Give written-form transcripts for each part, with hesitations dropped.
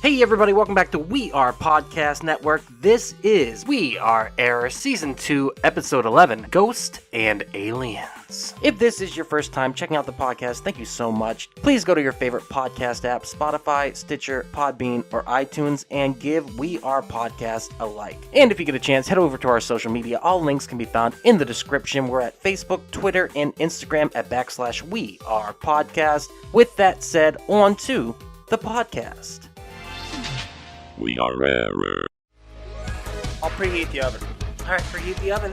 Hey everybody, welcome back to We Are Podcast Network. This is We Are Air Season 2, Episode 11, Ghost and Aliens. If this is your first time checking out the podcast, thank you so much. Please go to your favorite podcast app, Spotify, Stitcher, Podbean, or iTunes, and give We Are Podcast a like. And if you get a chance, head over to our social media. All links can be found in the description. We're at Facebook, Twitter, and Instagram at /We Are Podcast. With that said, on to the podcast. We are error. I'll preheat the oven. All right, preheat the oven.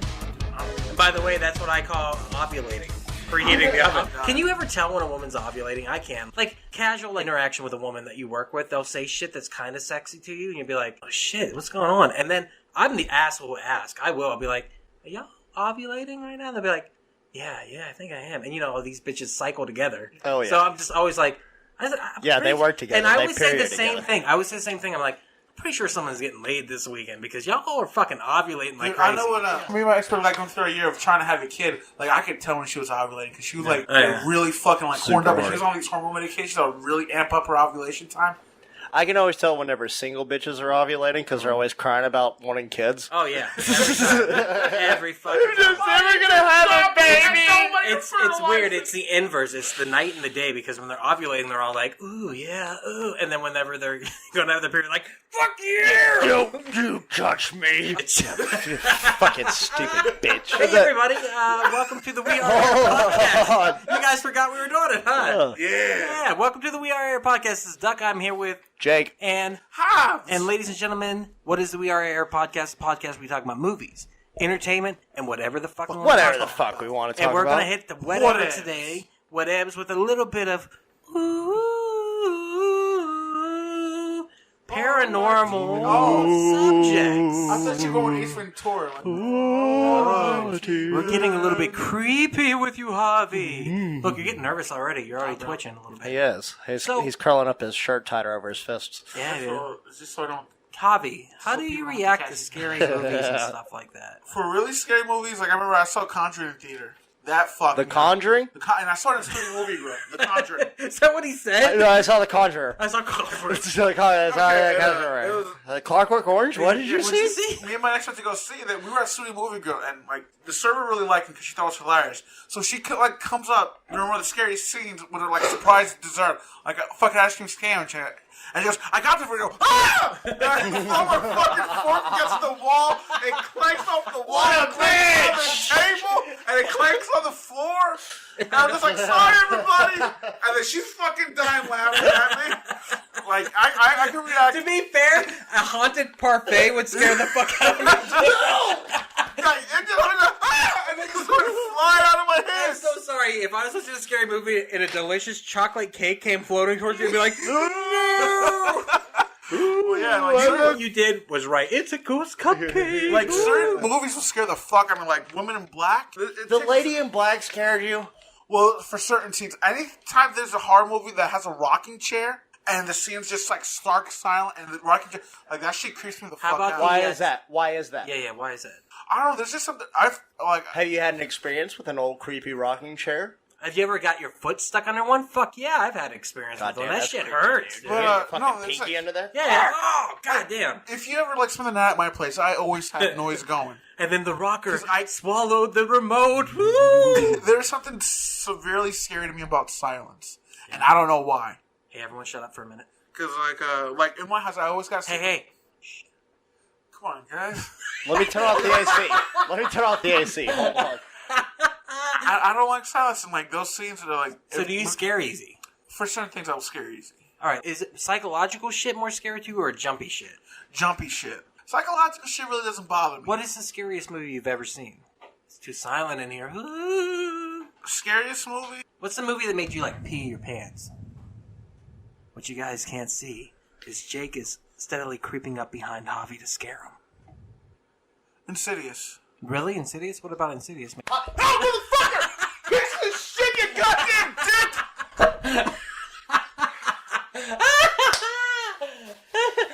And by the way, that's what I call ovulating. Preheating the oven. Can you ever tell when a woman's ovulating? I can. Like, casual interaction with a woman that you work with, they'll say shit that's kind of sexy to you, and you'll be like, oh shit, what's going on? And then I'm the asshole who asks. I'll be like, are y'all ovulating right now? They'll be like, yeah, I think I am. And you know, these bitches cycle together. Oh, yeah. So I'm just always like, they work together. And I always say the same thing. I'm like, pretty sure someone's getting laid this weekend because y'all are fucking ovulating like crazy. I know when me and my ex were like going through a year of trying to have a kid. Like I could tell when she was ovulating because she was like really fucking like horned up, and she was on these hormone medications that would really amp up her ovulation time. I can always tell whenever single bitches are ovulating because they're always crying about wanting kids. Oh yeah, every fucking time. You're just never gonna have a baby. It's weird. It's the inverse. It's the night and the day because when they're ovulating, they're all like, ooh yeah, ooh, and then whenever they're going to have their period, like, fuck you! Don't you touch me! You fucking stupid bitch. Hey everybody, welcome to the We Are Air Podcast. You guys forgot we were doing it, huh? Yeah. Welcome to the We Are Air Podcast. This is Duck. I'm here with Jake and Hobbs. And ladies and gentlemen, what is the We Are Air Podcast? Podcast we talk about movies, entertainment, and whatever the fuck we want to talk about. Whatever the fuck we want to talk about. And we're gonna hit the whatever today. Whatevs with a little bit of paranormal subjects. I thought you were going Ace Ventura. We're getting a little bit creepy with you, Javi. Look, you're getting nervous already. You're already twitching a little bit. He is. He's curling up his shirt tighter over his fists. Yeah, dude. Just so I don't. Javi, how do you react to scary movies and stuff like that? For really scary movies, like I remember I saw Conjuring in theater. That fucking. The Conjuring? And I saw it in Studio Movie Room. The Conjuring. Is that what he said? No, I saw The Conjurer. I saw Conjuring. Clockwork Orange? What did you see? Me and my ex went to go see that. We were at Studio Movie Room, and like the server really liked it because she thought it was hilarious. So she like comes up during one of the scariest scenes with her like surprise dessert, like a fucking ice cream sandwich. And she goes, I got this for you. Ah! And I throw my fucking fork against the wall. It clanks off the wall. What a bitch! On the table, and it clanks on the floor. And I'm just like, sorry, everybody. And then she's fucking dying laughing at me. Like, I can react. To be fair, a haunted parfait would scare the fuck out of me. And then you sort of fly out of my head. I'm so sorry. If I was watching a scary movie and a delicious chocolate cake came floating towards you, I'd be like, no! Well, yeah, like, What you did was right. It's a ghost cupcake. like certain movies will scare the fuck out of me, like Women in Black. The Lady in Black scared you? Well, for certain scenes. Anytime there's a horror movie that has a rocking chair, and the scene's just like stark silent, and the rocking chair, like that shit creeps me the fuck out. Why is that? Yeah, why is that? I don't know, there's just something, Have you had an experience with an old creepy rocking chair? Have you ever got your foot stuck under one? Fuck yeah, I've had experience with one. That shit hurts, dude. But, Fucking it's pinky under there? Yeah. Oh, goddamn. If you ever like spend the night at my place, I always have noise going. And then the rocker swallowed the remote. There's something severely scary to me about silence, and I don't know why. Hey, everyone, shut up for a minute. Because like in my house, I always got. Hey. Come on, guys. Let me turn off the AC. Hold on. I don't like silence in like those scenes that are like. So do you scare easy? For certain things, I will scare easy. All right, is it psychological shit more scary to you, or jumpy shit? Jumpy shit. Psychological shit really doesn't bother me. What is the scariest movie you've ever seen? It's too silent in here. Scariest movie? What's the movie that made you like pee your pants? What you guys can't see is Jake is steadily creeping up behind Javi to scare him. Insidious. Really? Insidious? What about Insidious? Oh, motherfucker! Piece of shit, you goddamn dick!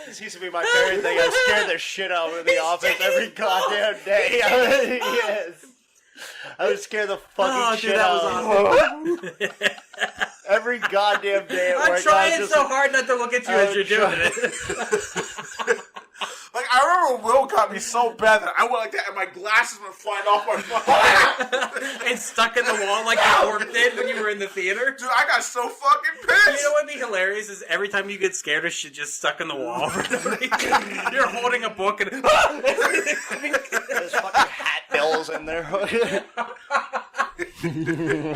This used to be my favorite thing. I scared the shit out of the office every goddamn day. Yes. I would scare the fucking shit out of him. Every goddamn day at work. I'm trying so hard not to look at you as you're doing it. Like, I remember Will got me so bad that I went like that and my glasses went flying off my fucking And stuck in the wall like the orc did when you were in the theater. Dude, I got so fucking pissed. You know what would be hilarious is every time you get scared of shit just stuck in the wall. You're holding a book and... There's fucking hat bills in there.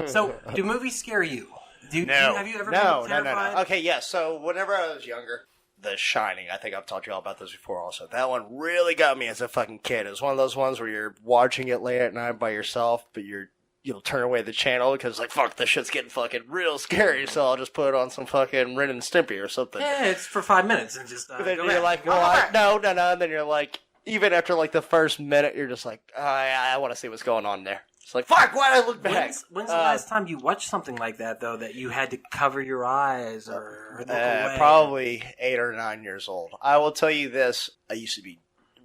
So, do movies scare you? Have you ever been terrified? No. Okay, yes. So, whenever I was younger, The Shining, I think I've talked to you all about this before also. That one really got me as a fucking kid. It was one of those ones where you're watching it late at night by yourself, but you'll turn away the channel because, like, fuck, this shit's getting fucking real scary, so I'll just put on some fucking Ren and Stimpy or something. Yeah, it's for 5 minutes and just But then you're like, well, no, and then you're like, even after, like, the first minute, you're just like, I want to see what's going on there. It's like, fuck, why'd I look back? When's the last time you watched something like that, though, that you had to cover your eyes or look away? Probably 8 or 9 years old. I will tell you this, I used to be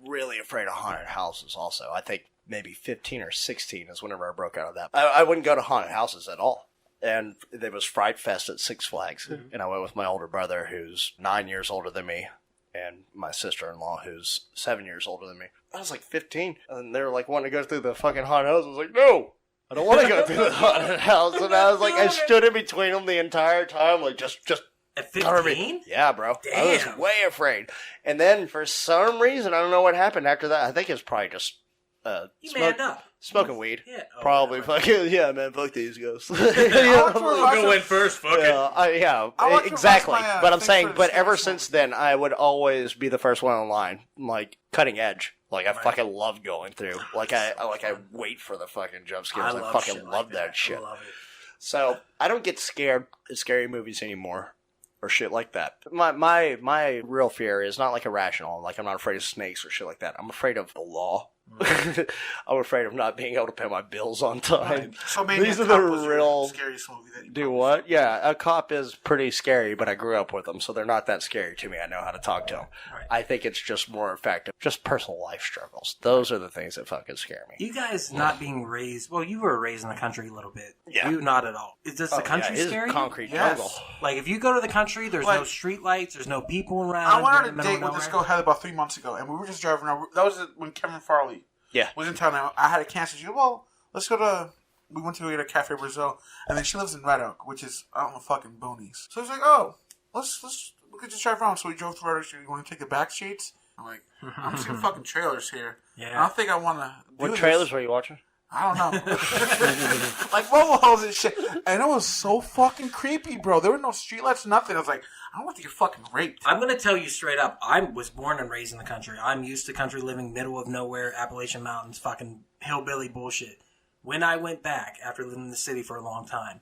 really afraid of haunted houses also. I think maybe 15 or 16 is whenever I broke out of that. I wouldn't go to haunted houses at all. And there was Fright Fest at Six Flags. Mm-hmm. And I went with my older brother, who's 9 years older than me, and my sister-in-law, who's 7 years older than me. I was like 15, and they were like wanting to go through the fucking haunted house. I was like, no, I don't want to go through the haunted house. And I was like, I stood in between them the entire time, like just at 15? Yeah, bro. Damn. I was way afraid. And then for some reason, I don't know what happened after that. I think it's probably just manned up. Smoking weed. Yeah. Probably fucking, yeah, man, fuck these ghosts. I'll go in first, fuck it. Yeah, exactly. But I'm saying, ever since then, I would always be the first one online, like cutting edge. Like I fucking love going through. Like I wait for the fucking jump scares. I fucking love that shit. I love it. So I don't get scared at scary movies anymore. Or shit like that. My real fear is not like irrational. Like I'm not afraid of snakes or shit like that. I'm afraid of the law. I'm afraid of not being able to pay my bills on time. Right. So maybe these a are the cop was real scariest movie that you do what? Yeah, a cop is pretty scary, but I grew up with them, so they're not that scary to me. I know how to talk to them. Right. I think it's just more effective, just personal life struggles. Those are the things that fucking scare me. You guys not being raised, well, you were raised in the country a little bit. Yeah. You not at all. Does the country scare you? Concrete Yes. jungle. Like if you go to the country, there's no street lights, there's no people around. I went you're on in a the middle date of with this nowhere. girl Heather about 3 months ago, and we were just driving around. That was when Kevin Farley was in town. And I had to cancel. She said, well, let's go to... We went to go get a Cafe Brazil, and then she lives in Red Oak, which is out in the fucking boonies. So he's like, oh, we could just drive around. So we drove to Red Oak. She said, you want to take the back streets? I'm like, I'm seeing fucking trailers here. Yeah. I don't think I want to do What this. trailers were you watching? I don't know. Like mobile homes and shit. And it was so fucking creepy, bro. There were no streetlights, nothing. I was like, I don't want to get fucking raped. I'm going to tell you straight up, I was born and raised in the country. I'm used to country living, middle of nowhere, Appalachian Mountains, fucking hillbilly bullshit. When I went back after living in the city for a long time,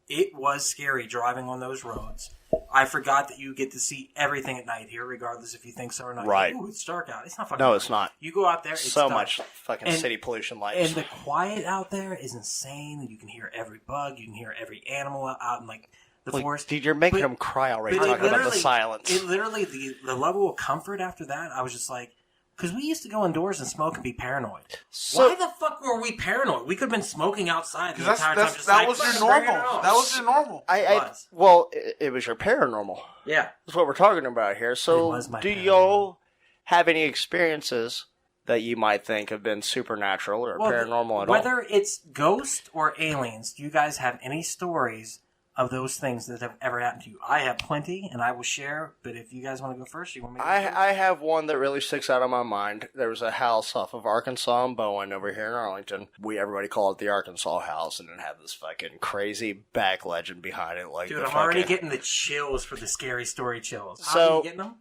it was scary driving on those roads. I forgot that you get to see everything at night here, regardless if you think so or not. Right. Ooh, it's dark out. It's not fucking No, dark. it's not. You go out there, it's So dark. much fucking city pollution lights. And the quiet out there is insane. You can hear every bug. You can hear every animal out in like the forest. Dude, you're making them cry already But talking about the silence. It literally, the level of comfort after that, I was just like, because we used to go indoors and smoke and be paranoid. So- Why the fuck were we paranoid? We could have been smoking outside the Because entire time. Just that like, was your "Let's normal. bring it on." That was your normal. Well, it was your paranormal. Yeah. That's what we're talking about here. It So, was my do paranormal. y'all have any experiences that you might think have been supernatural or paranormal at all? Whether it's ghosts or aliens, do you guys have any stories of those things that have ever happened to you? I have plenty, and I will share. But if you guys want to go first, you want me to go first? I have one that really sticks out of my mind. There was a house off of Arkansas and Bowen over here in Arlington. Everybody called it the Arkansas house, and it had this fucking crazy back legend behind it. Like, Dude, I'm already getting the chills for the scary story chills. How So- are you getting them?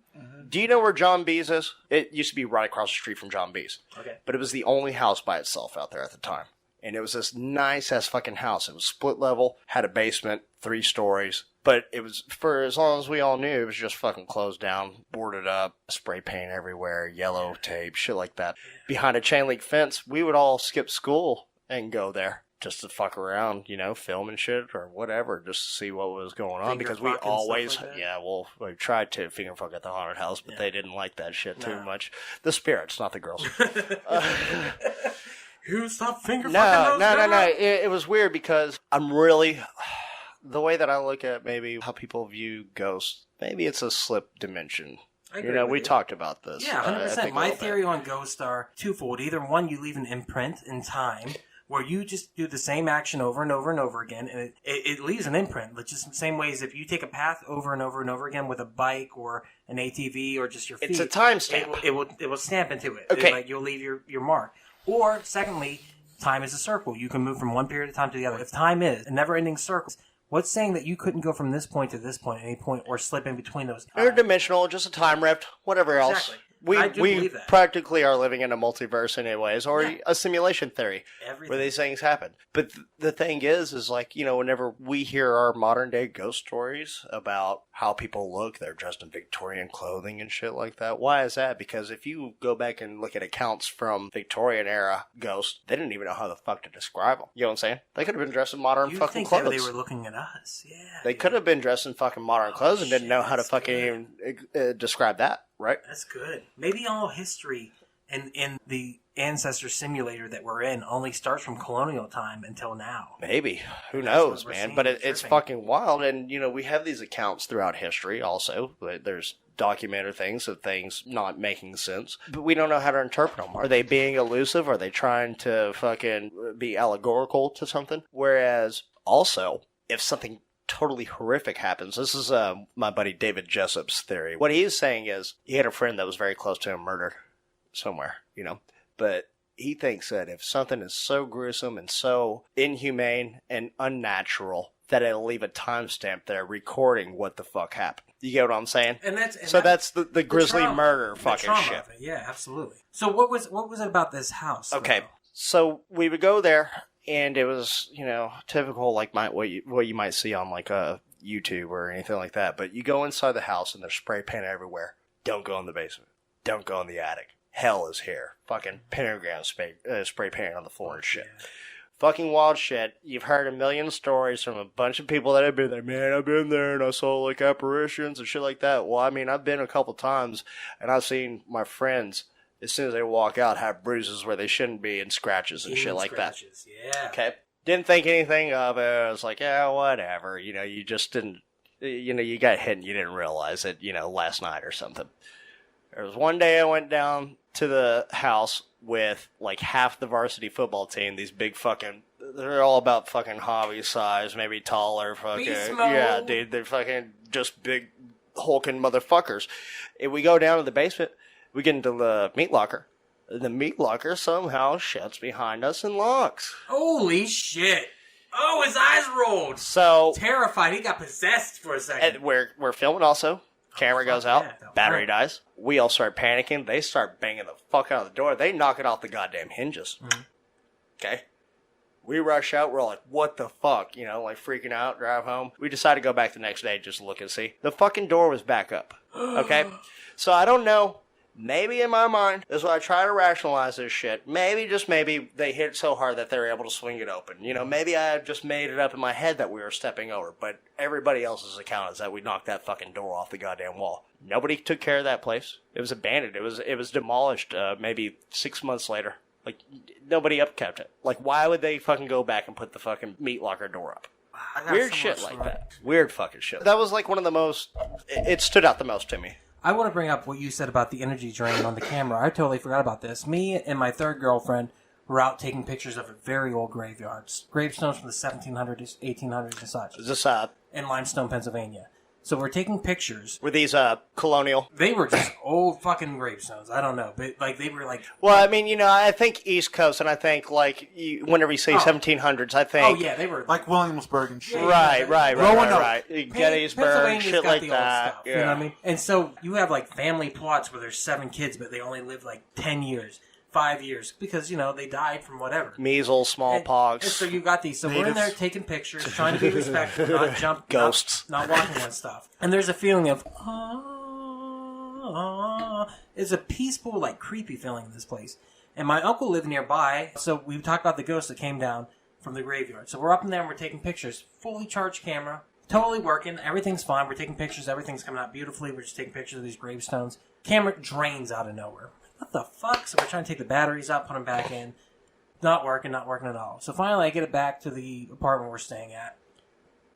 Do you know where John B's is? It used to be right across the street from John B's. Okay. But it was the only house by itself out there at the time. And it was this nice-ass fucking house. It was split level, had a basement, 3 stories. But it was, for as long as we all knew, it was just fucking closed down, boarded up, spray paint everywhere, yellow tape, shit like that. Behind a chain link fence, we would all skip school and go there just to fuck around, film and shit or whatever, just to see what was going on. Finger Because we fuck and stuff always, like that? we tried to finger fuck at the haunted house, but they didn't like that shit too much. The spirits, not the girls. You stop finger No. It was weird because I'm really The way that I look at maybe how people view ghosts, maybe it's a slip dimension. I agree We you. talked about this. Yeah, I 100%. think a My little theory bit. on ghosts are twofold. Either one, you leave an imprint in time where you just do the same action over and over and over again, and it leaves an imprint. But just the same way as if you take a path over and over and over again with a bike or an ATV or just your feet. It's a timestamp. It will stamp into it. Okay. Like you'll leave your mark. Or secondly, time is a circle. You can move from one period of time to the other. If time is a never-ending circle, what's saying that you couldn't go from this point to this point at any point or slip in between those times? Interdimensional, just a time rift, whatever else. Exactly. I do We believe that. practically are living in a multiverse anyways, or Yeah. a simulation theory Everything. where these things happen. But the thing is like, whenever we hear our modern day ghost stories about how people look, they're dressed in Victorian clothing and shit like that. Why is that? Because if you go back and look at accounts from Victorian era ghosts, they didn't even know how the fuck to describe them. You know what I'm saying? They could have been dressed in modern You fucking think clothes. that they were looking at us? Yeah. They could have been dressed in fucking modern clothes and didn't shit, know how to that's fucking even describe that, right? That's good. Maybe all history in the ancestor simulator that we're in only starts from colonial time until now. Maybe. Who That's knows, what we're man? seeing But and it's tripping. fucking wild. And, we have these accounts throughout history also. There's documented things of things not making sense. But we don't know how to interpret them. Are they being elusive? Are they trying to fucking be allegorical to something? Whereas, also, if something totally horrific happens. This is my buddy David Jessup's theory. What he's saying is he had a friend that was very close to him murdered somewhere, But he thinks that if something is so gruesome and so inhumane and unnatural, that it'll leave a timestamp there recording what the fuck happened. You get what I'm saying? And that's That's the grisly trauma. murder The fucking trauma shit. of it. Yeah, absolutely. So what was it about this house? Okay, though? so we would go there, and it was typical like what you might see on like a YouTube or anything like that. But you go inside the house, and there's spray paint everywhere. Don't go in the basement. Don't go in the attic. Hell is here. Fucking pentagram spray paint on the floor and shit. Yeah. Fucking wild shit. You've heard a million stories from a bunch of people that have been there. Man, I've been there and I saw like apparitions and shit like that. Well, I mean, I've been a couple times and I've seen my friends, as soon as they walk out, have bruises where they shouldn't be and scratches and shit Even like scratches. Yeah. that. Okay. Didn't think anything of it. I was like, yeah, whatever. You just didn't, you got hit and you didn't realize it, last night or something. There was one day I went down to the house with like half the varsity football team. These big fucking, they're all about fucking Javi size, maybe taller. Fucking, Beast yeah, mode. dude, they're fucking just big hulking motherfuckers. And we go down to the basement. We get into the meat locker. The meat locker somehow shuts behind us and locks. Holy shit! Oh, his eyes rolled. So Terrified. He got possessed for a second. and we're filming also. Camera goes out. yeah. Battery dies. We all start panicking. They start banging the fuck out of the door. They knock it off the goddamn hinges. Okay? We rush out. We're all like, what the fuck? Like freaking out, drive home. We decide to go back the next day just to look and see. The fucking door was back up. Okay? So I don't know. Maybe in my mind, this is why I try to rationalize this shit. Maybe, just maybe, they hit it so hard that they're able to swing it open. Maybe I just made it up in my head that we were stepping over. But everybody else's account is that we knocked that fucking door off the goddamn wall. Nobody took care of that place. It was abandoned. It was demolished maybe 6 months later. Like, nobody upkept it. Like, why would they fucking go back and put the fucking meat locker door up? I got Weird so shit much like fun. that. Weird fucking shit. That was like one of the most... It stood out the most to me. I want to bring up what you said about the energy drain on the camera. I totally forgot about this. Me and my third girlfriend were out taking pictures of very old graveyards. Gravestones from the 1700s, 1800s and such. Is this, In Limestone, Pennsylvania. So we're taking pictures. were these, colonial? They were just old fucking gravestones. I don't know. But, they were like... Well, I mean, I think East Coast, and I think, whenever you say 1700s, I think... Oh, yeah, they were... Like Williamsburg and shit. Right. Growing up. Gettysburg, Pennsylvania's shit got like the that. old stuff, you know what I mean? And so you have family plots where there's 7 kids, but they only live 10 years, 5 years, because they died from whatever. Measles, smallpox. And so you got these. So we're in Natives. there taking pictures, trying to be respectful, not jump, Ghosts. not walking on stuff. And there's a feeling of it's a peaceful, creepy feeling in this place. And my uncle lived nearby, so we talked about the ghost that came down from the graveyard. So we're up in there and we're taking pictures, fully charged camera, totally working. Everything's fine. We're taking pictures. Everything's coming out beautifully. We're just taking pictures of these gravestones. Camera drains out of nowhere. What the fuck? So we're trying to take the batteries out, put them back in. Not working at all. So finally I get it back to the apartment we're staying at.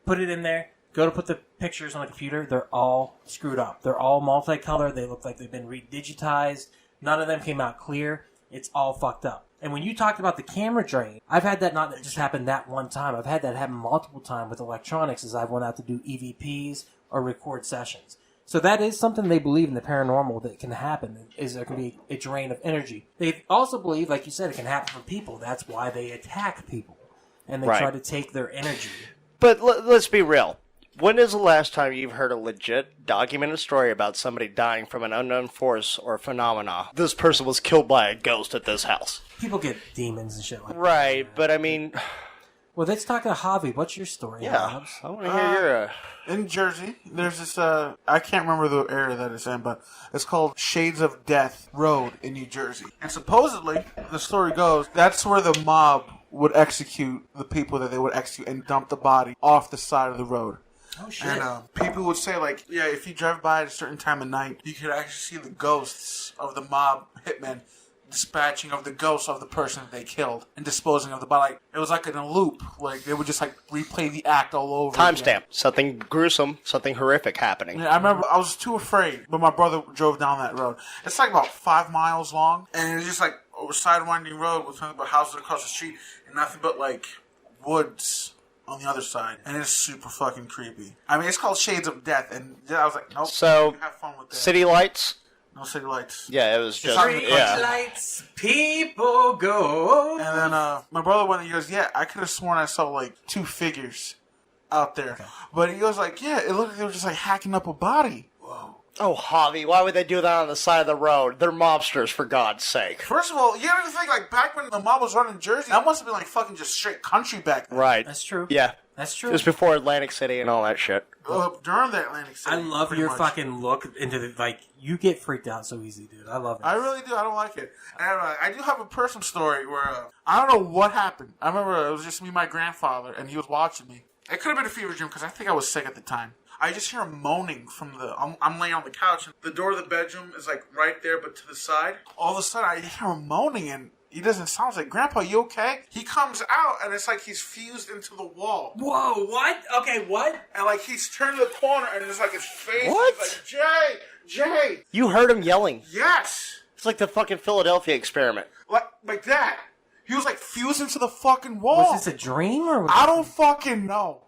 put it in there, go to put the pictures on the computer, they're all screwed up. They're all multicolored. They look like they've been redigitized. None of them came out clear. It's all fucked up. And when you talked about the camera drain, I've had that not just happen that one time. I've had that happen multiple times with electronics as I've went out to do EVPs or record sessions. So that is something they believe in the paranormal that can happen, is there can be a drain of energy. They also believe, like you said, it can happen from people. That's why they attack people. And they try to take their energy. But let's be real. When is the last time you've heard a legit documented story about somebody dying from an unknown force or phenomena? This person was killed by a ghost at this house. People get demons and shit like that. Right, but I mean... Well, let's talk to Javi. What's your story, Hobbs? I want to hear your... In Jersey, there's this, I can't remember the area that it's in, but it's called Shades of Death Road in New Jersey. And supposedly, the story goes, that's where the mob would execute the people that they would execute and dump the body off the side of the road. Oh, shit. And people would say, like, yeah, if you drive by at a certain time of night, you could actually see the ghosts of the mob hitmen dispatching of the ghosts of the person that they killed and disposing of the body. Like, it was like in a loop. Like, they would just, like, replay the act all over. Timestamp. Something gruesome, something horrific happening. Yeah, I remember I was too afraid, but my brother drove down that road. It's like about 5 miles long, and it's just like a side-winding road with nothing but houses across the street and nothing but, like, woods on the other side, and it's super fucking creepy. I mean, it's called Shades of Death, and I was like, nope. So, have fun with that. city lights? No city lights. Yeah, it was just... Street lights, people go. And then my brother went and he goes, yeah, I could have sworn I saw, like, 2 figures out there. Okay. But he goes like, yeah, it looked like they were just, like, hacking up a body. Whoa. Oh, Javi, why would they do that on the side of the road? They're mobsters, for God's sake. First of all, you ever think, like, back when the mob was running Jersey, that must have been, like, fucking just straight country back then. Right. That's true. Yeah. That's true. It was before Atlantic City and all that shit. During the Atlantic City. I love your fucking look into the, like, you get freaked out so easy, dude. I love it. I really do. I don't like it. And I do have a personal story where, I don't know what happened. I remember it was just me and my grandfather, and he was watching me. It could have been a fever dream, because I think I was sick at the time. I just hear him moaning from I'm laying on the couch, and the door of the bedroom is, like, right there, but to the side. All of a sudden, I hear him moaning, and he doesn't sound like, Grandpa, you okay? He comes out, and it's like he's fused into the wall. Whoa, what? Okay, what? And, like, he's turned the corner, and it's like his face What? is like, Jay! You heard him yelling. Yes! It's like the fucking Philadelphia experiment. Like that. He was, like, fused into the fucking wall. Was this a dream, or was I don't fucking know.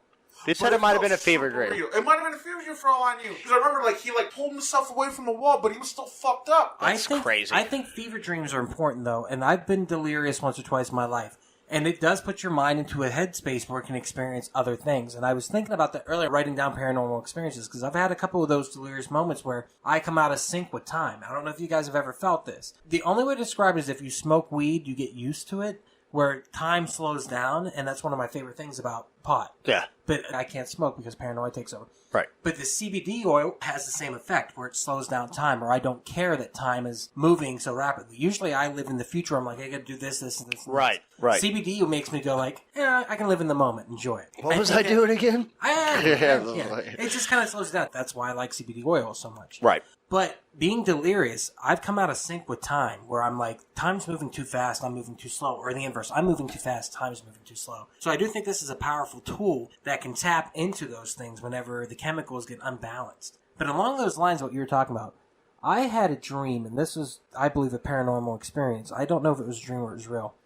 They said it might have been a fever dream. Real. It might have been a fever dream for all I knew. Because I remember, like, he, like, pulled himself away from the wall, but he was still fucked up. That's crazy. I think fever dreams are important, though, and I've been delirious once or twice in my life. And it does put your mind into a headspace where it can experience other things. And I was thinking about that earlier, writing down paranormal experiences, because I've had a couple of those delirious moments where I come out of sync with time. I don't know if you guys have ever felt this. The only way to describe it is if you smoke weed, you get used to it, where time slows down, and that's one of my favorite things about pot. Yeah. But I can't smoke because paranoia takes over. Right. But the CBD oil has the same effect where it slows down time, or I don't care that time is moving so rapidly. Usually I live in the future. I'm like, I gotta do this, this, and this. And Right, this. right. CBD makes me go like, yeah, I can live in the moment, enjoy it. What was I doing again? Yeah. Yeah. It just kind of slows down. That's why I like CBD oil so much. Right. But being delirious, I've come out of sync with time, where I'm like, time's moving too fast, I'm moving too slow. Or the inverse, I'm moving too fast, time's moving too slow. So I do think this is a powerful tool that can tap into those things whenever the chemicals get unbalanced. But along those lines, what you were talking about, I had a dream, and this was, I believe, a paranormal experience. I don't know if it was a dream or it was real.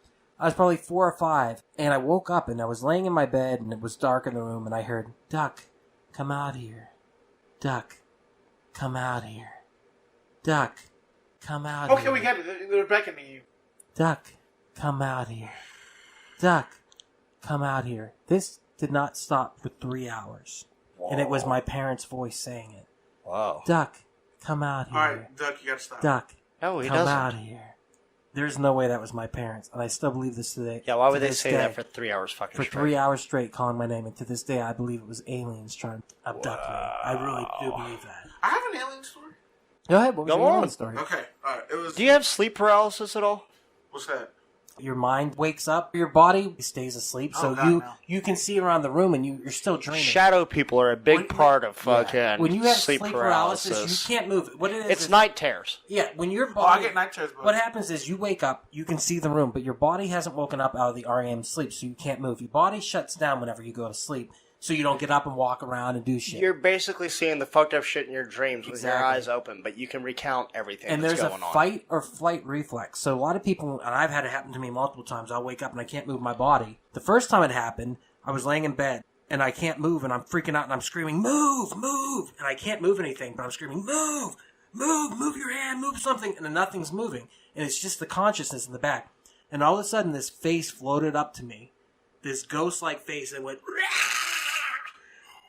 I was probably 4 or 5, and I woke up, and I was laying in my bed, and it was dark in the room, and I heard, Duck, come out here. Duck, come out here. Duck, come out here. Okay, we get it. They're beckoning you. Duck, come out here. Duck, come out here. This did not stop for 3 hours. Whoa. And it was my parents' voice saying it. Wow. Duck, come out here. Alright, Duck, you gotta stop. Duck, No, he come doesn't. out here. There's no way that was my parents, and I still believe this today. Yeah, why would to they this say day, that for 3 hours fucking for straight? 3 hours straight calling my name, and to this day I believe it was aliens trying to abduct me. I really do believe that. I have an alien story. Go ahead, what was Go your on. alien story? Okay, alright. It was. Do you have sleep paralysis at all? What's that? Your mind wakes up, your body stays asleep, so God, no. you can see around the room and you're still dreaming. Shadow people are a big part of fucking When you have sleep paralysis. you can't move. What it is? It's night terrors. Yeah, when your I body. get night terrors, but. What happens is you wake up, you can see the room, but your body hasn't woken up out of the REM sleep, so you can't move. Your body shuts down whenever you go to sleep, so you don't get up and walk around and do shit. You're basically seeing the fucked up shit in your dreams with your Exactly. eyes open, but you can recount everything and that's there's going a on. fight or flight reflex. So a lot of people, and I've had it happen to me multiple times, I'll wake up and I can't move my body. The first time it happened, I was laying in bed and I can't move and I'm freaking out and I'm screaming, move, move. And I can't move anything, but I'm screaming, move, move, move your hand, move something. And then nothing's moving. And it's just the consciousness in the back. And all of a sudden this face floated up to me, this ghost-like face, and went,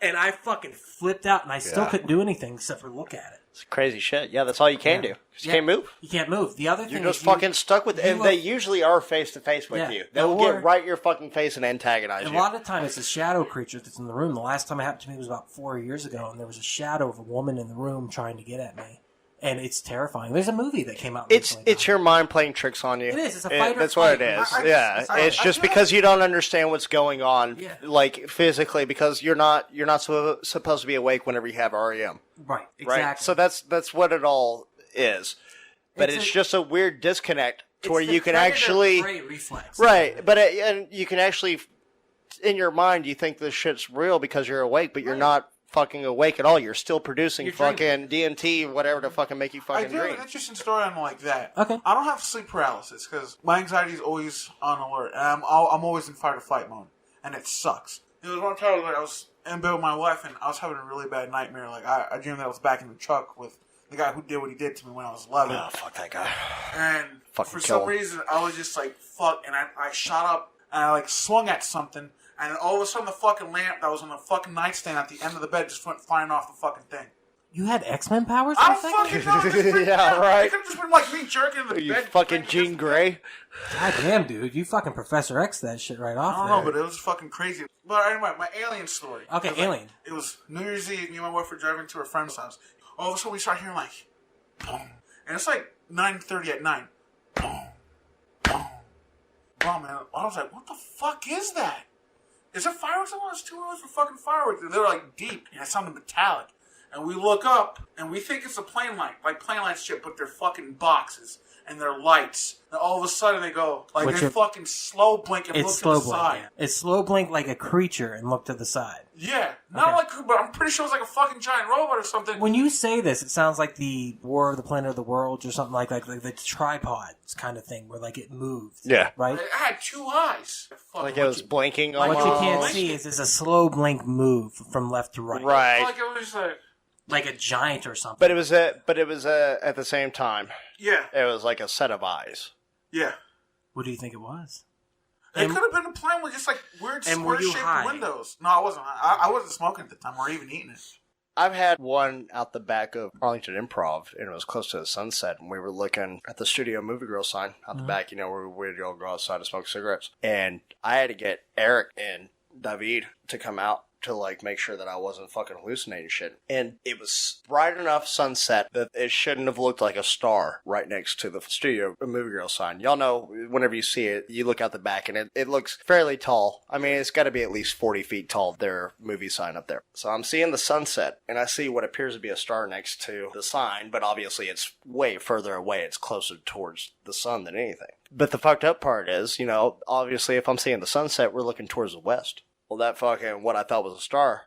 and I fucking flipped out and I still couldn't do anything except for look at it. It's crazy shit. Yeah, that's all you can do. You can't move. You can't move. The other thing You're just is fucking stuck with it. And they usually are face to face with you. They'll Or- get right in your fucking face and antagonize A you. lot of times it's a shadow creature that's in the room. The last time it happened to me was about 4 years ago, and there was a shadow of a woman in the room trying to get at me. And it's terrifying. There's a movie that came out recently. It's your mind playing tricks on you. It is. It's a fight or That's what it flight. is. It's just because you don't understand what's going on, like physically, because you're not supposed to be awake whenever you have REM. Right. Exactly. Right. So that's what it all is. But it's just a weird disconnect to where you can actually reflex. Right. But and you can actually in your mind you think this shit's real because you're awake, but you're not fucking awake at all. You're still producing fucking DMT, whatever to fucking make you fucking I do dream. have an interesting story on like that. Okay. I don't have sleep paralysis because my anxiety is always on alert, and I'm always in fight or flight mode, and it sucks. There was one time I was in bed with my wife, and I was having a really bad nightmare. Like I dreamed that I was back in the truck with the guy who did what he did to me when I was 11. Oh, fuck that guy. And Fucking for kill some him. reason, I was just like, fuck, and I shot up, and I like swung at something, and all of a sudden the fucking lamp that was on the fucking nightstand at the end of the bed just went flying off the fucking thing. You had X-Men powers I for a don't second? fucking know. Yeah, right. It could have just been like me jerking in the You bed. fucking Jean Grey. God damn, dude. You fucking Professor X that shit right off I don't know, but it was fucking crazy. But anyway, my alien story. Okay, It was alien. It was New Year's Eve. Me and my wife were driving to her friend's house. All of a sudden, we start hearing like, boom. And it's like 9:30 at night. Boom. Boom. Boom, man. I was like, what the fuck is that? Is it fireworks? I want it's too early for fucking fireworks. And they're like deep, and it sounded metallic. And we look up, and we think it's a plane light. Like plane light shit, but they're fucking boxes. And they're lights. And all of a sudden they go, like What's they your- fucking slow blink and look It's to slow the blink. side. Yeah. It's slow blink like a creature and look to the side. Yeah, not like, but I'm pretty sure it's like a fucking giant robot or something. When you say this, it sounds like the War of the Planet of the Worlds or something like the tripods kind of thing, where like it moves. Yeah. Right. I had two eyes. Like it was blinking What almost. you can't see is it's a slow blink move from left to right. Right. Like it was Like a giant or something. But it was at the same time. yeah, It was like a set of eyes. yeah. What do you think it was? It And- could have been a plane with just like weird And were you square-shaped high? windows. No, I wasn't. I wasn't smoking at the time or even eating it. I've had one out the back of Arlington Improv, and it was close to the sunset, and we were looking at the Studio Movie Girl sign out the back, where we'd all go outside to smoke cigarettes. And I had to get Eric and David to come out to like make sure that I wasn't fucking hallucinating shit. And it was bright enough sunset that it shouldn't have looked like a star right next to the Studio Movie Girl sign. Y'all know whenever you see it, you look out the back and it looks fairly tall. I mean, it's got to be at least 40 feet tall, their movie sign up there. So I'm seeing the sunset and I see what appears to be a star next to the sign, but obviously it's way further away. It's closer towards the sun than anything. But the fucked up part is, obviously if I'm seeing the sunset, we're looking towards the west. Well, that fucking, what I thought was a star,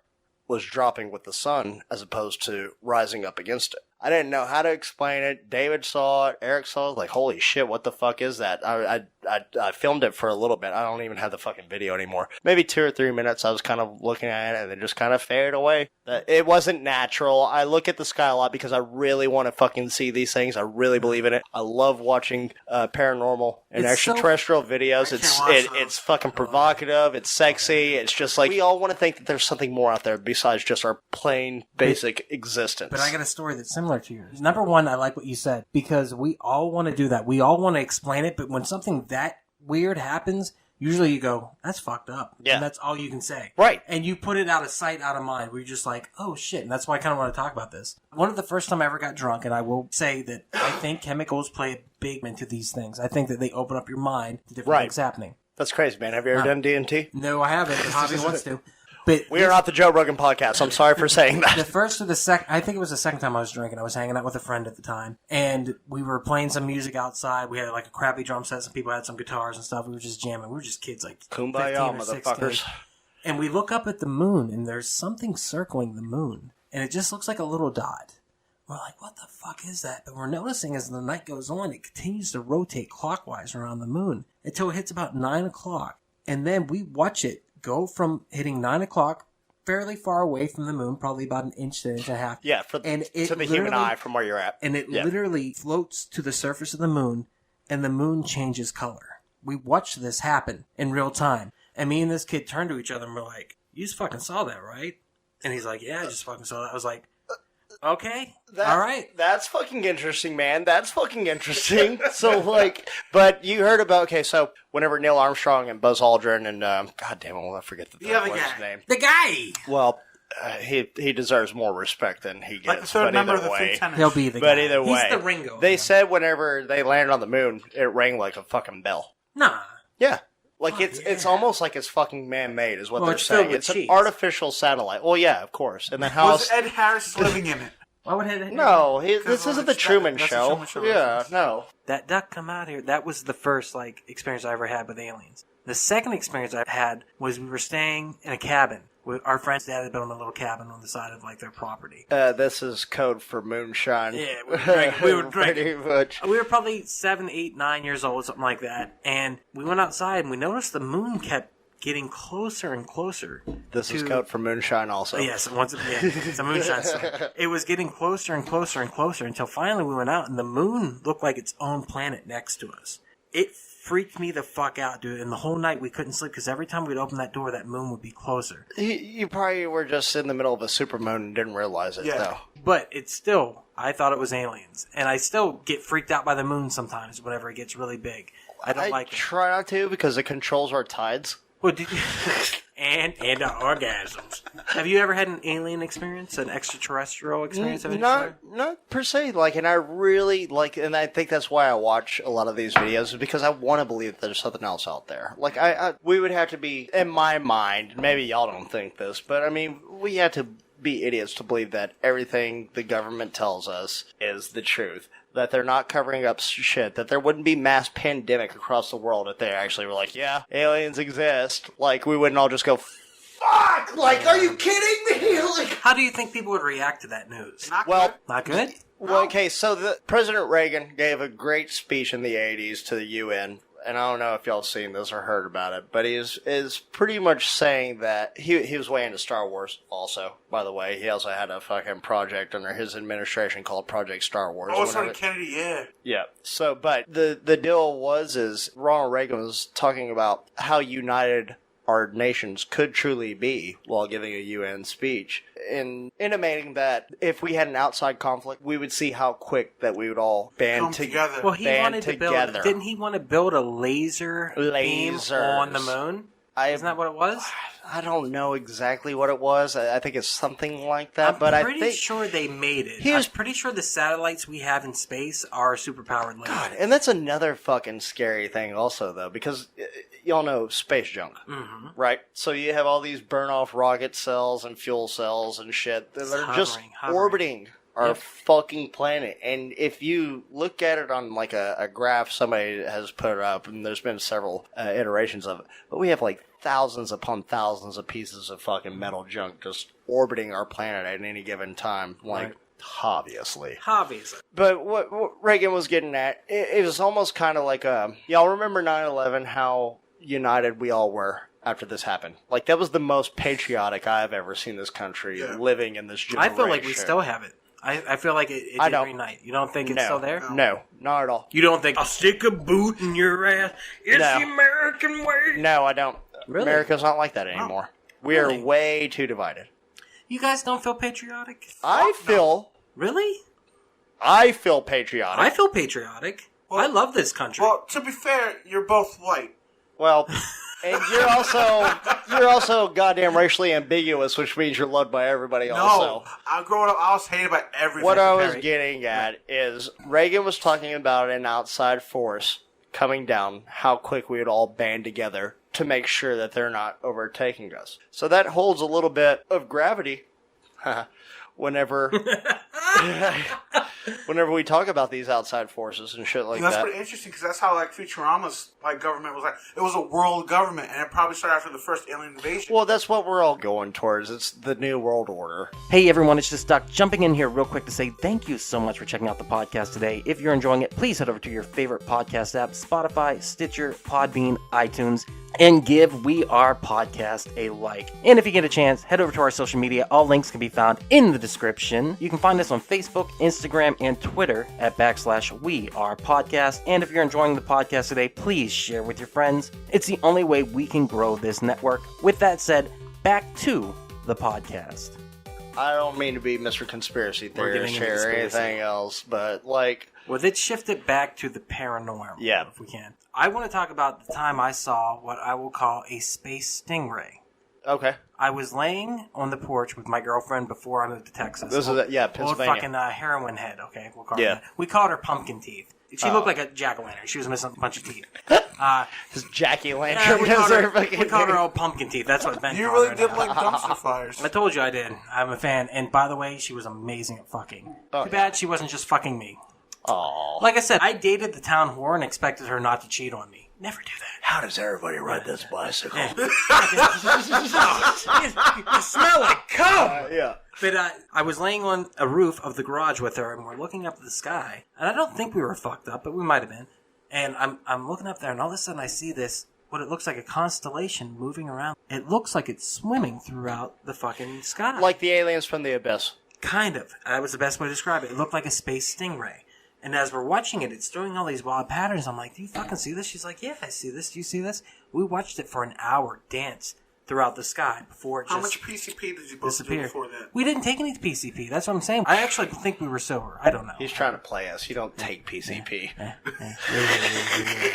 was dropping with the sun as opposed to rising up against it. I didn't know how to explain it. David saw it. Eric saw it. Like, holy shit, what the fuck is that? I filmed it for a little bit. I don't even have the fucking video anymore. Maybe 2 or 3 minutes I was kind of looking at it and then just kind of faded away. It wasn't natural. I look at the sky a lot because I really want to fucking see these things. I really believe in it. I love watching paranormal and It's so- extraterrestrial videos. I can't watch those. It's fucking provocative. It's sexy. It's just like we all want to think that there's something more out there besides just our plain basic existence. But I got a story that's similar to yours. Number one, I like what you said, because we all want to do that. We all want to explain it, but when something that weird happens, usually you go, that's fucked up. Yeah. And that's all you can say. Right. And you put it out of sight, out of mind, where you're just like, oh shit. And that's why I kind of want to talk about this. One of the first time I ever got drunk, and I will say that I think chemicals play a big into these things. I think that they open up your mind to different Right. things happening. That's crazy, man. Have you ever done DMT? No, I haven't. But Javi wants to. But We are not the Joe Rogan podcast. I'm sorry for saying the that. first or the second, I think it was the second time I was drinking. I was hanging out with a friend at the time, and we were playing some music outside. We had like a crappy drum set. Some people had some guitars and stuff. We were just jamming. We were just kids, like 15 Kumbaya, or 16. motherfuckers. And we look up at the moon, and there's something circling the moon. And it just looks like a little dot. We're like, what the fuck is that? But we're noticing as the night goes on, it continues to rotate clockwise around the moon until it hits about 9 o'clock. And then we watch it go from hitting 9 o'clock fairly far away from the moon, probably about an inch to an inch and a half. Yeah, to the human eye from where you're at. And it literally floats to the surface of the moon, and the moon changes color. We watched this happen in real time. And me and this kid turned to each other and we're like, you just fucking saw that, right? And he's like, yeah, I just fucking saw that. I was like, okay, all right. That's fucking interesting, man. That's fucking interesting. So, like, but you heard about, okay, so whenever Neil Armstrong and Buzz Aldrin and, God damn it, I forget the third one's name. The guy! Well, he deserves more respect than he gets. Like the third member of the Fleet Tennis. He'll be the guy. But either way, he's the Ringo. They said whenever they landed on the moon, it rang like a fucking bell. Nah. Yeah. Like, it's almost like it's fucking man-made, is what they're it's saying. It's an artificial satellite. Well, yeah, of course. And then Was Ed Harris living in it? Why would Ed? No, this isn't the Truman that's the Show. Truman Show Yeah, reference. no. That duck come out here. That was the first experience I ever had with aliens. The second experience I had was we were staying in a cabin. Our friend's dad had built a little cabin on the side of their property. This is code for moonshine. Yeah, we were drinking. Pretty much. We were probably 7, 8, 9 years old, something like that. And we went outside and we noticed the moon kept getting closer and closer. This is code for moonshine also. Yes, it's a moonshine storm. It was getting closer and closer and closer until finally we went out and the moon looked like its own planet next to us. It freaked me the fuck out, dude. And the whole night we couldn't sleep because every time we'd open that door, that moon would be closer. You probably were just in the middle of a supermoon and didn't realize it, though. But it's still, I thought it was aliens. And I still get freaked out by the moon sometimes whenever it gets really big. I don't like it. I try not to because it controls our tides. Well, did you... and orgasms. Have you ever had an alien experience, an extraterrestrial experience? Not per se. And I really and I think that's why I watch a lot of these videos, is because I want to believe that there's something else out there. We would have to be, in my mind, maybe y'all don't think this, but I mean, we have to be idiots to believe that everything the government tells us is the truth. That they're not covering up shit. That there wouldn't be mass pandemic across the world if they actually were like, yeah, aliens exist. We wouldn't all just go, fuck! Are you kidding me? How do you think people would react to that news? Not good? Well, okay, so President Reagan gave a great speech in the 80s to the UN. And I don't know if y'all seen this or heard about it, but he is pretty much saying that he was way into Star Wars also, by the way. He also had a fucking project under his administration called Project Star Wars. Oh, so Kennedy, yeah. Yeah. So, but the deal is Ronald Reagan was talking about how united our nations could truly be while giving a UN speech, in intimating that if we had an outside conflict, we would see how quick that we would all band together. Well, he wanted to build. Didn't he want to build a laser beam on the moon? Isn't that what it was? I don't know exactly what it was. I think it's something like that. I'm pretty sure they made it. I'm pretty sure the satellites we have in space are superpowered lasers. God, and that's another fucking scary thing also, though, because y'all know space junk, right? So you have all these burn-off rocket cells and fuel cells and shit that are just orbiting our fucking planet. And if you look at it on a graph somebody has put up, and there's been several iterations of it, but we have thousands upon thousands of pieces of fucking metal junk just orbiting our planet at any given time. Obviously. But what Reagan was getting at, it was almost kind of y'all remember 9/11, how united we all were after this happened. That was the most patriotic I've ever seen this country living in this generation. I feel like we still have it. I feel like it did reunite. You don't think it's still there? No, not at all. You don't think, I'll stick a boot in your ass? It's the American way. No, I don't. Really? America's not like that anymore. We are way too divided. You guys don't feel patriotic? Really? I feel patriotic. I feel patriotic. Well, I love this country. Well, to be fair, you're both white. Well, and you're also goddamn racially ambiguous, which means you're loved by everybody also. No, growing up, I was hated by everything. What I was getting at is Reagan was talking about an outside force coming down, how quick we would all band together to make sure that they're not overtaking us. So that holds a little bit of gravity whenever whenever we talk about these outside forces and shit like That's that. pretty interesting because that's how like Futurama's like government was like. It was a world government, and it probably started after the first alien invasion. Well, that's what we're all going towards. It's the new world order. Hey everyone, it's just Duck jumping in here real quick to say thank you so much for checking out the podcast today. If you're enjoying it, please head over to your favorite podcast app, Spotify, Stitcher, Podbean, iTunes, and give We Are Podcast a like. And if you get a chance, head over to our social media. All links can be found in the description. You can find us on Facebook, Instagram, and Twitter at /We Are Podcast. And if you're enjoying the podcast today, please share with your friends. It's the only way we can grow this network. With that said, back to the podcast. I don't mean to be Mr. Conspiracy We're getting Theorist into here or conspiracy. anything else, but like... Well, let's shift it back to the paranormal, Yeah. if we can. I want to talk about the time I saw what I will call a space stingray. Okay. I was laying on the porch with my girlfriend before I moved to Texas. This is, Old Pennsylvania. fucking heroin head, okay? We'll call her Yeah. that. We called her Pumpkin Teeth. She looked like a jack-o'-lantern. She was missing a bunch of teeth. Just Jackie Yeah, Lantern. we called her old Pumpkin Teeth. That's what Ben you called really her did now. like dumpster fires. I told you I did. I'm a fan. And by the way, she was amazing at fucking. Oh, Too bad she wasn't just fucking me. Aww. Like I said, I dated the town whore and expected her not to cheat on me. Never do that. How does everybody ride this bicycle? You smell like cum! Yeah. But I was laying on a roof of the garage with her, and we're looking up at the sky. And I don't think we were fucked up, but we might have been. And I'm looking up there, and all of a sudden I see this, what it looks like a constellation moving around. It looks like it's swimming throughout the fucking sky. Like the aliens from the abyss. Kind of. That was the best way to describe it. It looked like a space stingray. And as we're watching it, it's doing all these wild patterns. I'm like, do you fucking see this? She's like, yeah, I see this. Do you see this? We watched it for an hour dance throughout the sky before it How just much PCP did you both do disappeared. before that? We didn't take any PCP. That's what I'm saying. I actually think we were sober. I don't know. He's trying to play us. You don't take PCP.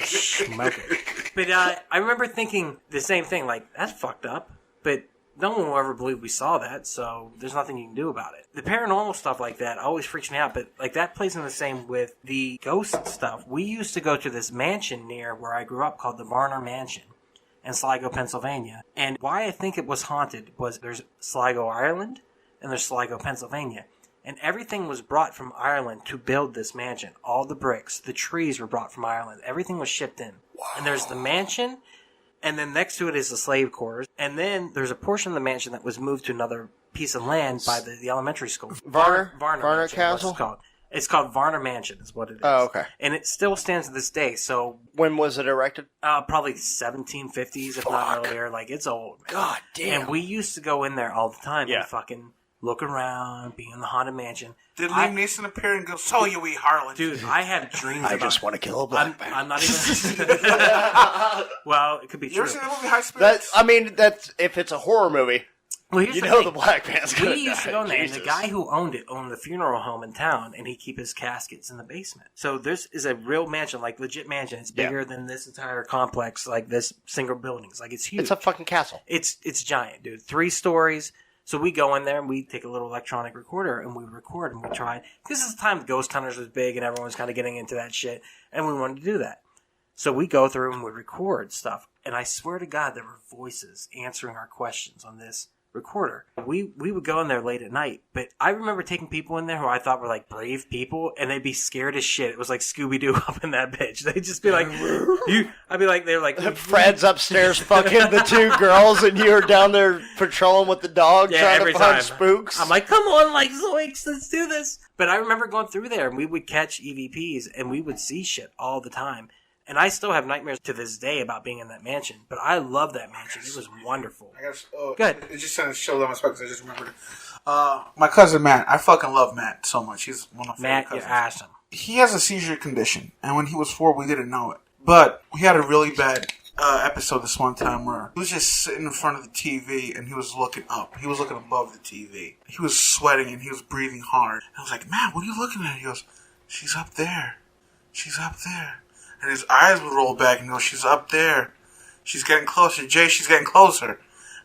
Smoke it. But I remember thinking the same thing. Like, that's fucked up. But no one will ever believe we saw that, so there's nothing you can do about it. The paranormal stuff like that always freaks me out, but like that plays in the same with the ghost stuff. We used to go to this mansion near where I grew up called the Varner Mansion in Sligo, Pennsylvania. And why I think it was haunted was there's Sligo, Ireland, and there's Sligo, Pennsylvania. And everything was brought from Ireland to build this mansion. All the bricks, the trees were brought from Ireland. Everything was shipped in. Wow. And there's the mansion, and then next to it is the slave quarters. And then there's a portion of the mansion that was moved to another piece of land by the elementary school. Varner Mansion, Castle? what's it called? It's called Varner Mansion is what it is. Oh, okay. And it still stands to this day. So When was it erected? probably 1750s, if not earlier. Like, it's old, man. God damn. And we used to go in there all the time Yeah. and fucking look around, be in the haunted mansion. Did Liam Neeson appear and go, so you eat harlot? Dude, I had dreams I about just want to kill a black man. I'm not even... Well, it could be You true. ever seen the movie High Spirits? That's if it's a horror movie, Well, here's you the know thing. the black man's gonna We used to die. go in there, and the Jesus. guy who owned it owned the funeral home in town, and he'd keep his caskets in the basement. So this is a real mansion, like legit mansion. It's bigger than this entire complex, like this single buildings. Like, it's huge. It's a fucking castle. It's giant, dude. 3 stories. So we go in there and we take a little electronic recorder and we record and we try. This is the time Ghost Hunters was big and everyone was kind of getting into that shit, and we wanted to do that. So we go through and we record stuff, and I swear to God there were voices answering our questions on this recorder. We would go in there late at night, but I remember taking people in there who I thought were like brave people, and they'd be scared as shit. It was like Scooby-Doo up in that bitch. They'd just be like, I'd be like, they're like, Fred's upstairs fucking the 2 girls, and you're down there patrolling with the dog trying every to find time. spooks. I'm like, come on, like, Zoinks, let's do this. But I remember going through there, and we would catch EVPs, and we would see shit all the time. And I still have nightmares to this day about being in that mansion. But I love that mansion. It was wonderful. I guess, Good. It just sent a show on my spec because I just remembered it. My cousin Matt, I fucking love Matt so much. He's one of my Matt, favorite you're cousins. awesome. He has a seizure condition, and when he was 4, we didn't know it. But we had a really bad episode this one time where he was just sitting in front of the TV and he was looking up. He was looking above the TV. He was sweating and he was breathing hard. And I was like, Matt, what are you looking at? He goes, she's up there. She's up there. And his eyes would roll back and go, she's up there. She's getting closer. Jay, she's getting closer.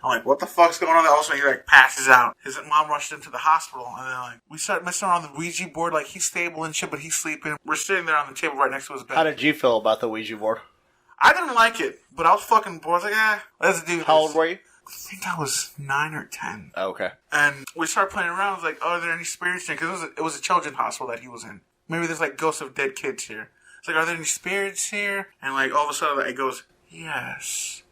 I'm like, what the fuck's going on? All of a sudden, he like passes out. His mom rushed him to the hospital, and then like we started messing around the Ouija board. Like, he's stable and shit, but he's sleeping. We're sitting there on the table right next to his bed. How did you feel about the Ouija board? I didn't like it, but I was fucking bored. I was like, let's do this. How old were you? think I was 9 or 10. Okay. And we started playing around. I was like, are there any spirits here? Because it was a children's hospital that he was in. Maybe there's like ghosts of dead kids here. It's like, are there any spirits here? And like all of a sudden it goes, yes.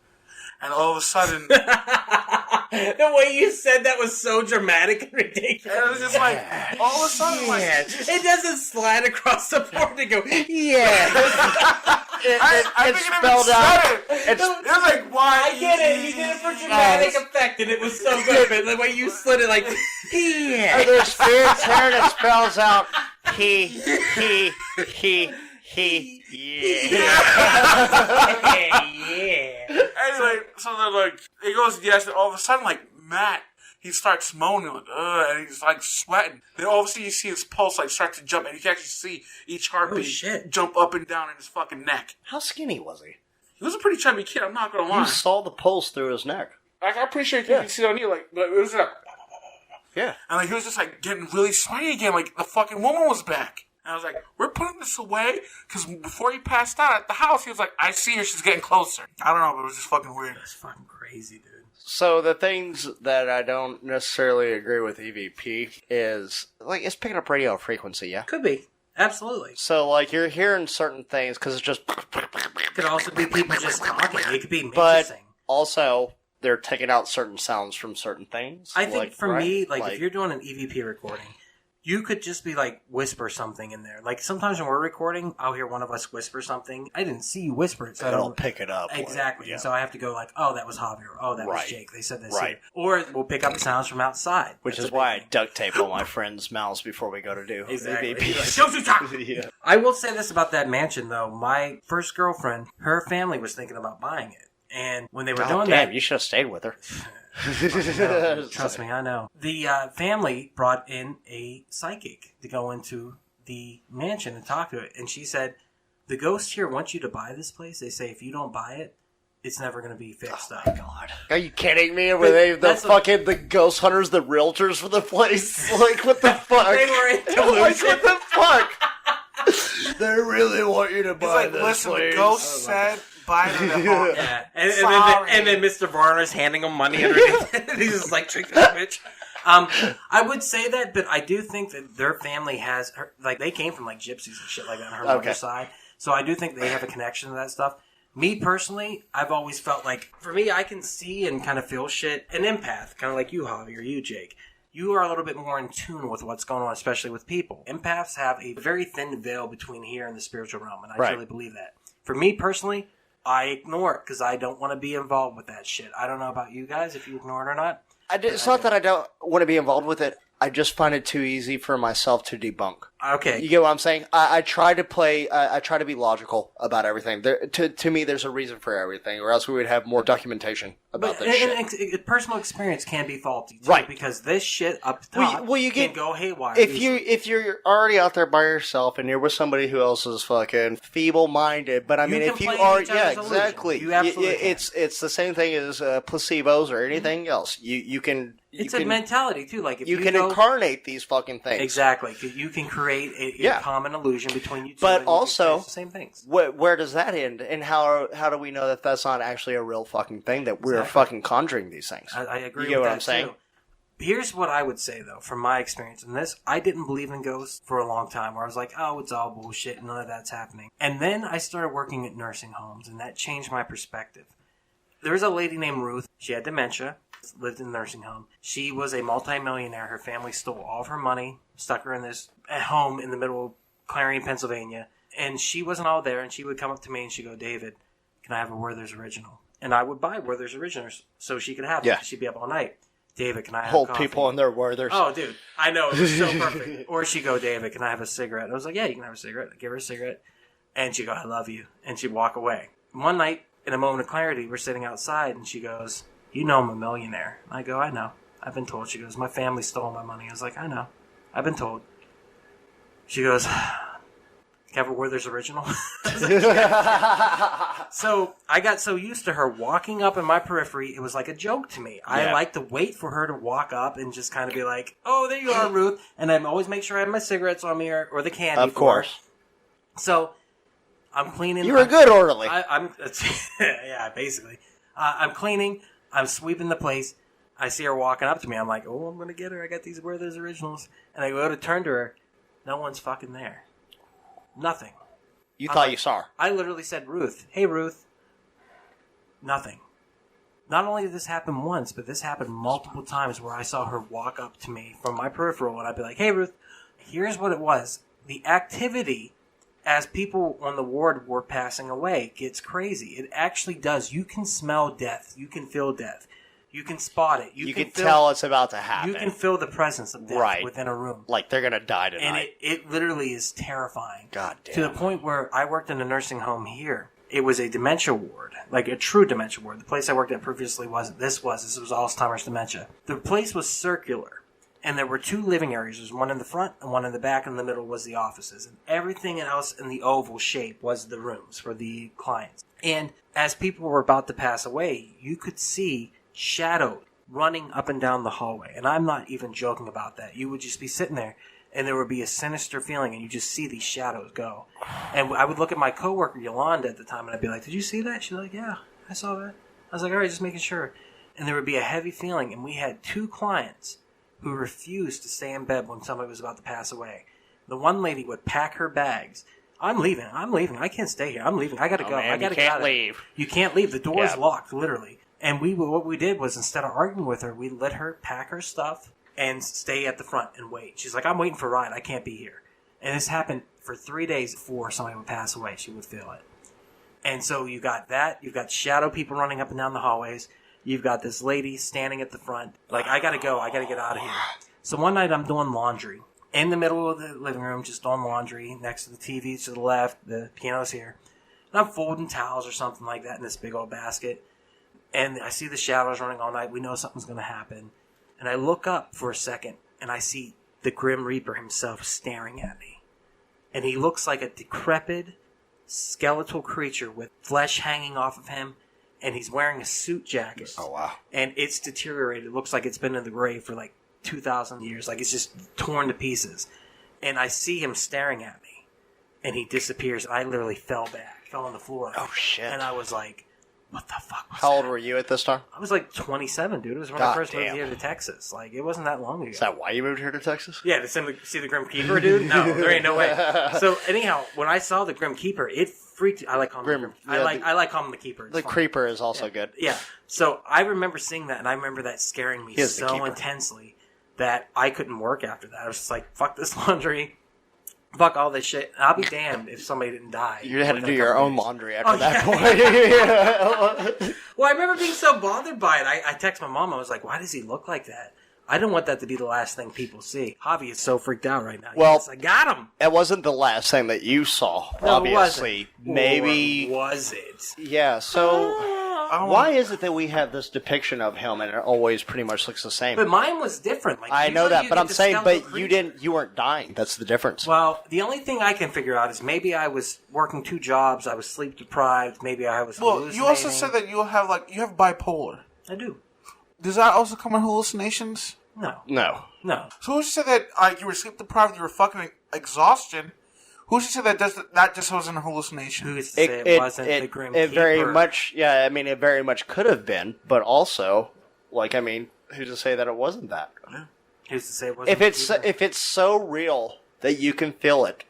And all of a sudden... The way you said that was so dramatic and ridiculous. And it was just like, all of a sudden, like... It doesn't slide across the board and go, yeah. I think it spelled out. It was like, why? I get it. You did it for dramatic effect, and it was so good. But the way you slid it, like, yeah. Are there spirits here? And it spells out he, yeah. Yeah. Anyway, so they're like, it goes yes, and all of a sudden, like, Matt, he starts moaning, like, ugh, and he's like sweating. Then all of a sudden you see his pulse like start to jump, and you can actually see each heartbeat jump up and down in his fucking neck. How skinny was he? He was a pretty chubby kid, I'm not gonna lie. You saw the pulse through his neck. Like, I'm pretty sure you can see it on you, like, it was like, yeah. And like, he was just like getting really sweaty again, like the fucking woman was back. And I was like, we're putting this away? Because before he passed out at the house, he was like, I see her, she's getting closer. I don't know, but it was just fucking weird. That's fucking crazy, dude. So the things that I don't necessarily agree with EVP is, like, it's picking up radio frequency, yeah? Could be. Absolutely. So, like, you're hearing certain things because it's just... It could also be people just talking. It could be But mixing. also, they're taking out certain sounds from certain things. I think for me, right? if you're doing an EVP recording, you could just be like, whisper something in there. Like, sometimes when we're recording, I'll hear one of us whisper something. I didn't see you whisper it, so I It'll don't pick it up. Exactly. Yeah. So I have to go like, oh, that was Javi, or oh, that was Right. Jake. They said this. Right. Here. Or we'll pick up the sounds from outside. Which That's is a why I big thing. duct tape all my friends' mouths before we go to do Exactly. EVP. Like, don't you talk! Yeah. I will say this about that mansion, though. My first girlfriend, her family was thinking about buying it. And when they were doing Damn, that... you should have stayed with her. No, trust me, I know. The family brought in a psychic to go into the mansion and talk to it. And she said, the ghosts here want you to buy this place. They say if you don't buy it, it's never going to be fixed up. God. Are you kidding me? Were they the ghost hunters, the realtors for the place? Like, what the fuck? They were in Like, delusion. what the fuck? They really want you to buy He's like, this listen, place. the ghost said, buy it in the hall. Yeah. Sorry. And then Mr. Varner's handing him money underneath. He's just like, trick that bitch. I would say that, but I do think that their family has, like, they came from, like, gypsies and shit like that on her mother's side. So I do think they have a connection to that stuff. Me, personally, I've always felt like, for me, I can see and kind of feel shit. An empath, kind of like you, Javi, or you, Jake. You are a little bit more in tune with what's going on, especially with people. Empaths have a very thin veil between here and the spiritual realm, and I truly believe that. For me, personally, I ignore it because I don't want to be involved with that shit. I don't know about you guys, if you ignore it or not. It's not that I don't want to be involved with it. I just find it too easy for myself to debunk. Okay. You get what I'm saying? I try to play, I try to be logical about everything. To me, there's a reason for everything, or else we would have more documentation about this shit. Personal experience can be faulty, too, right? Because this shit up top you can go haywire. If you're already out there by yourself and you're with somebody who else is fucking feeble-minded, but I mean, if you are, exactly. You absolutely can. It's the same thing as placebos or anything else. You can. It's a mentality too. Like if you can incarnate these fucking things. Exactly. You can create a common illusion between you two. But also, the same things. Where does that end? And how do we know that that's not actually a real fucking thing? That we're fucking conjuring these things. I agree. You get with what that I'm saying? Too. Here's what I would say though, from my experience in this, I didn't believe in ghosts for a long time. Where I was like, oh, it's all bullshit. None of that's happening. And then I started working at nursing homes, and that changed my perspective. There was a lady named Ruth. She had dementia. Lived in a nursing home. She was a multimillionaire. Her family stole all of her money, stuck her in this home in the middle of Clarion, Pennsylvania, and she wasn't all there. And she would come up to me and she'd go, "David, can I have a Werther's Original?" And I would buy Werther's Originals so she could have them. She'd be up all night. "David, can I have Hold coffee?" people on their Werther's. Oh, dude, I know, it was so perfect. Or she'd go, "David, can I have a cigarette?" And I was like, "Yeah, you can have a cigarette." I'd give her a cigarette, and she'd go, "I love you," and she'd walk away. One night, in a moment of clarity, we're sitting outside, and she goes, "You know I'm a millionaire." I go, "I know. I've been told." She goes, "My family stole my money." I was like, "I know. I've been told." She goes, "Can I have a Werther's Original?" I was like, yeah. So I got so used to her walking up in my periphery, it was like a joke to me. I like to wait for her to walk up and just kind of be like, "Oh, there you are, Ruth." And I always make sure I have my cigarettes on me or the candy. Of course. So I'm cleaning. You're a good orderly. I'm yeah, basically. I'm cleaning. I'm sweeping the place. I see her walking up to me. I'm like, oh, I'm going to get her. I got these Werther's Originals. And I go to turn to her. No one's fucking there. Nothing. You thought you saw her. I literally said, Ruth. Hey, Ruth. Nothing. Not only did this happen once, but this happened multiple times where I saw her walk up to me from my peripheral, and I'd be like, hey, Ruth, here's what it was. The activity as people on the ward were passing away gets crazy. It actually does. You can smell death. You can feel death. You can spot it. You can tell it's about to happen. You can feel the presence of death within a room. Like they're going to die tonight. And it literally is terrifying. God damn. To the point where I worked in a nursing home here. It was a dementia ward, like a true dementia ward. The place I worked at previously wasn't. This was Alzheimer's dementia. The place was circular, and there were two living areas. There was one in the front and one in the back, and in the middle was the offices. And everything else in the oval shape was the rooms for the clients. And as people were about to pass away, you could see shadows running up and down the hallway. And I'm not even joking about that. You would just be sitting there, and there would be a sinister feeling, and you just see these shadows go. And I would look at my coworker, Yolanda, at the time, and I'd be like, did you see that? She's like, yeah, I saw that. I was like, all right, just making sure. And there would be a heavy feeling, and we had two clients who refused to stay in bed when somebody was about to pass away. The one lady would pack her bags. I'm leaving. I can't stay here. I'm leaving. I got to go. Man, I got to get out of here. leave. You can't leave. The door is locked, literally. And what we did was, instead of arguing with her, we let her pack her stuff and stay at the front and wait. She's like, I'm waiting for a ride. I can't be here. And this happened for 3 days before somebody would pass away. She would feel it. And so you got that. You've got shadow people running up and down the hallways. You've got this lady standing at the front. Like, I got to go. I got to get out of here. So one night I'm doing laundry. In the middle of the living room, just doing laundry. Next to the TV to the left. The piano's here. And I'm folding towels or something like that in this big old basket. And I see the shadows running all night. We know something's going to happen. And I look up for a second, and I see the Grim Reaper himself staring at me. And he looks like a decrepit, skeletal creature with flesh hanging off of him, and he's wearing a suit jacket. Oh, wow. And it's deteriorated. It looks like it's been in the grave for like 2,000 years. Like it's just torn to pieces. And I see him staring at me, and he disappears. I literally fell on the floor. Oh, shit. And I was like, what the fuck was How old that? were you at this time? I was like 27, dude. It was when I first moved here to Texas. Like, it wasn't that long ago. Is that why you moved here to Texas? Yeah, to see the Grim Keeper, dude? No, there ain't no way. So, anyhow, when I saw the Grim Keeper, it freaked... I like calling him I like calling him the Keeper. It's the fun. Creeper is also good. Yeah. So, I remember seeing that, and I remember that scaring me so intensely that I couldn't work after that. I was just like, fuck this laundry. Fuck all this shit. I'll be damned if somebody didn't die. You had to do your own laundry after that point. Well, I remember being so bothered by it. I texted my mom. I was like, why does he look like that? I don't want that to be the last thing people see. Javi is so freaked out right now. Well, yes, I got him. It wasn't the last thing that you saw, No, obviously. it wasn't. Maybe. Or was it? Yeah, so... Why is it that we have this depiction of him and it always pretty much looks the same? But mine was different. Like, I know that, but I'm saying, but creature. you weren't dying. That's the difference. Well, the only thing I can figure out is maybe I was working 2 jobs, I was sleep deprived, maybe I was hallucinating. You also said that you have bipolar. I do. Does that also come in hallucinations? No. No. So who said that you were sleep deprived, you were fucking exhaustion? Who said that that just wasn't a hallucination? Who's to say it wasn't the Grim Keeper? It very much, yeah, I mean, it very much could have been, but also, like, I mean, who's to say that it wasn't that? Who's to say it wasn't If it's so real that you can feel it,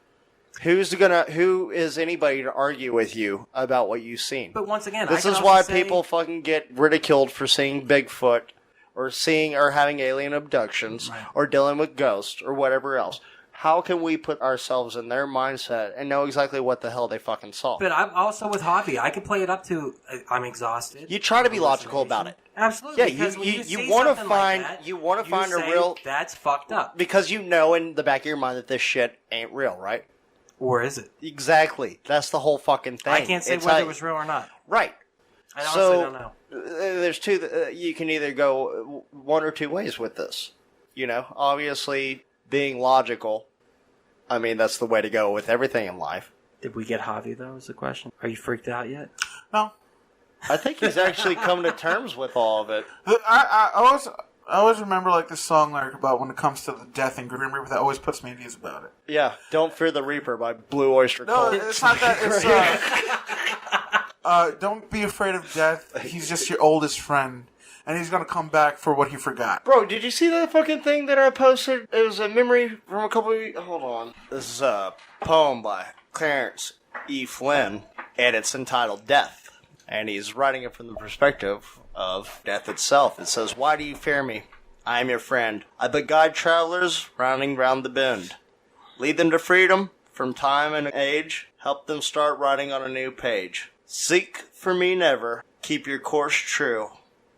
who is anybody to argue with you about what you've seen? But once again, this is why people fucking get ridiculed for seeing Bigfoot, or having alien abductions, or dealing with ghosts, or whatever else. How can we put ourselves in their mindset and know exactly what the hell they fucking saw? But I'm also with Javi. I can play it up to I'm exhausted. You try to be logical about it. Absolutely. Yeah, you want to find a real. That's fucked up. Because you know in the back of your mind that this shit ain't real, right? Or is it? Exactly. That's the whole fucking thing. I can't say whether it was real or not. Right. I honestly don't know. There's two. You can either go one or two ways with this. You know, obviously being logical. I mean, that's the way to go with everything in life. Did we get Javi, though, is the question? Are you freaked out yet? No. I think he's actually come to terms with all of it. I always remember like this song lyric about when it comes to the death and Grim Reaper that always puts me at ease about it. Yeah, Don't Fear the Reaper by Blue Oyster Cult. No, it's not that. It's don't be afraid of death. He's just your oldest friend. and he's gonna come back for what he forgot. Bro, did you see that fucking thing that I posted? It was a memory from a couple of weeks. Hold on. This is a poem by Clarence E. Flynn, and it's entitled Death. And he's writing it from the perspective of death itself. It says, "Why do you fear me? I am your friend. I but guide travelers rounding round the bend. Lead them to freedom from time and age. Help them start writing on a new page. Seek for me never. Keep your course true.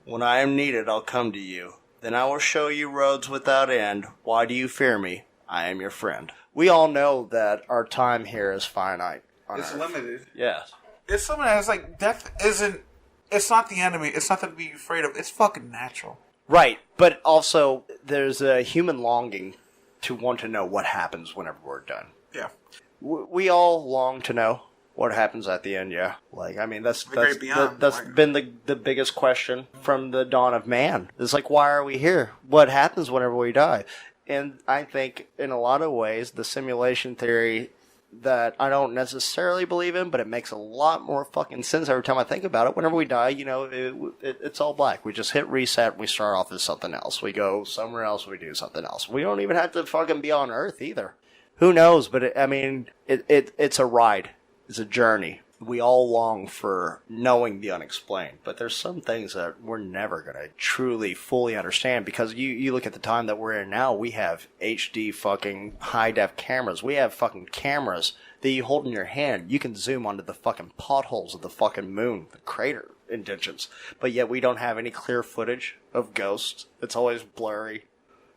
When I am needed, I'll come to you. Then I will show you roads without end. Why do you fear me? I am your friend." We all know that our time here is finite. It's limited. Yes. It's something that's like, death isn't, it's not the enemy. It's nothing to be afraid of. It's fucking natural. Right, but also there's a human longing to want to know what happens whenever we're done. Yeah. We all long to know what happens at the end, yeah. Like, I mean, that's great beyond, been the biggest question from the dawn of man. It's like, why are we here? What happens whenever we die? And I think, in a lot of ways, the simulation theory that I don't necessarily believe in, but it makes a lot more fucking sense every time I think about it. Whenever we die, you know, it's all black. We just hit reset and we start off as something else. We go somewhere else, we do something else. We don't even have to fucking be on Earth either. Who knows? But it's a ride. It's a journey. We all long for knowing the unexplained, but there's some things that we're never going to truly, fully understand, because you look at the time that we're in now, we have HD fucking high-def cameras. We have fucking cameras that you hold in your hand. You can zoom onto the fucking potholes of the fucking moon, the crater indentions, but yet we don't have any clear footage of ghosts. It's always blurry.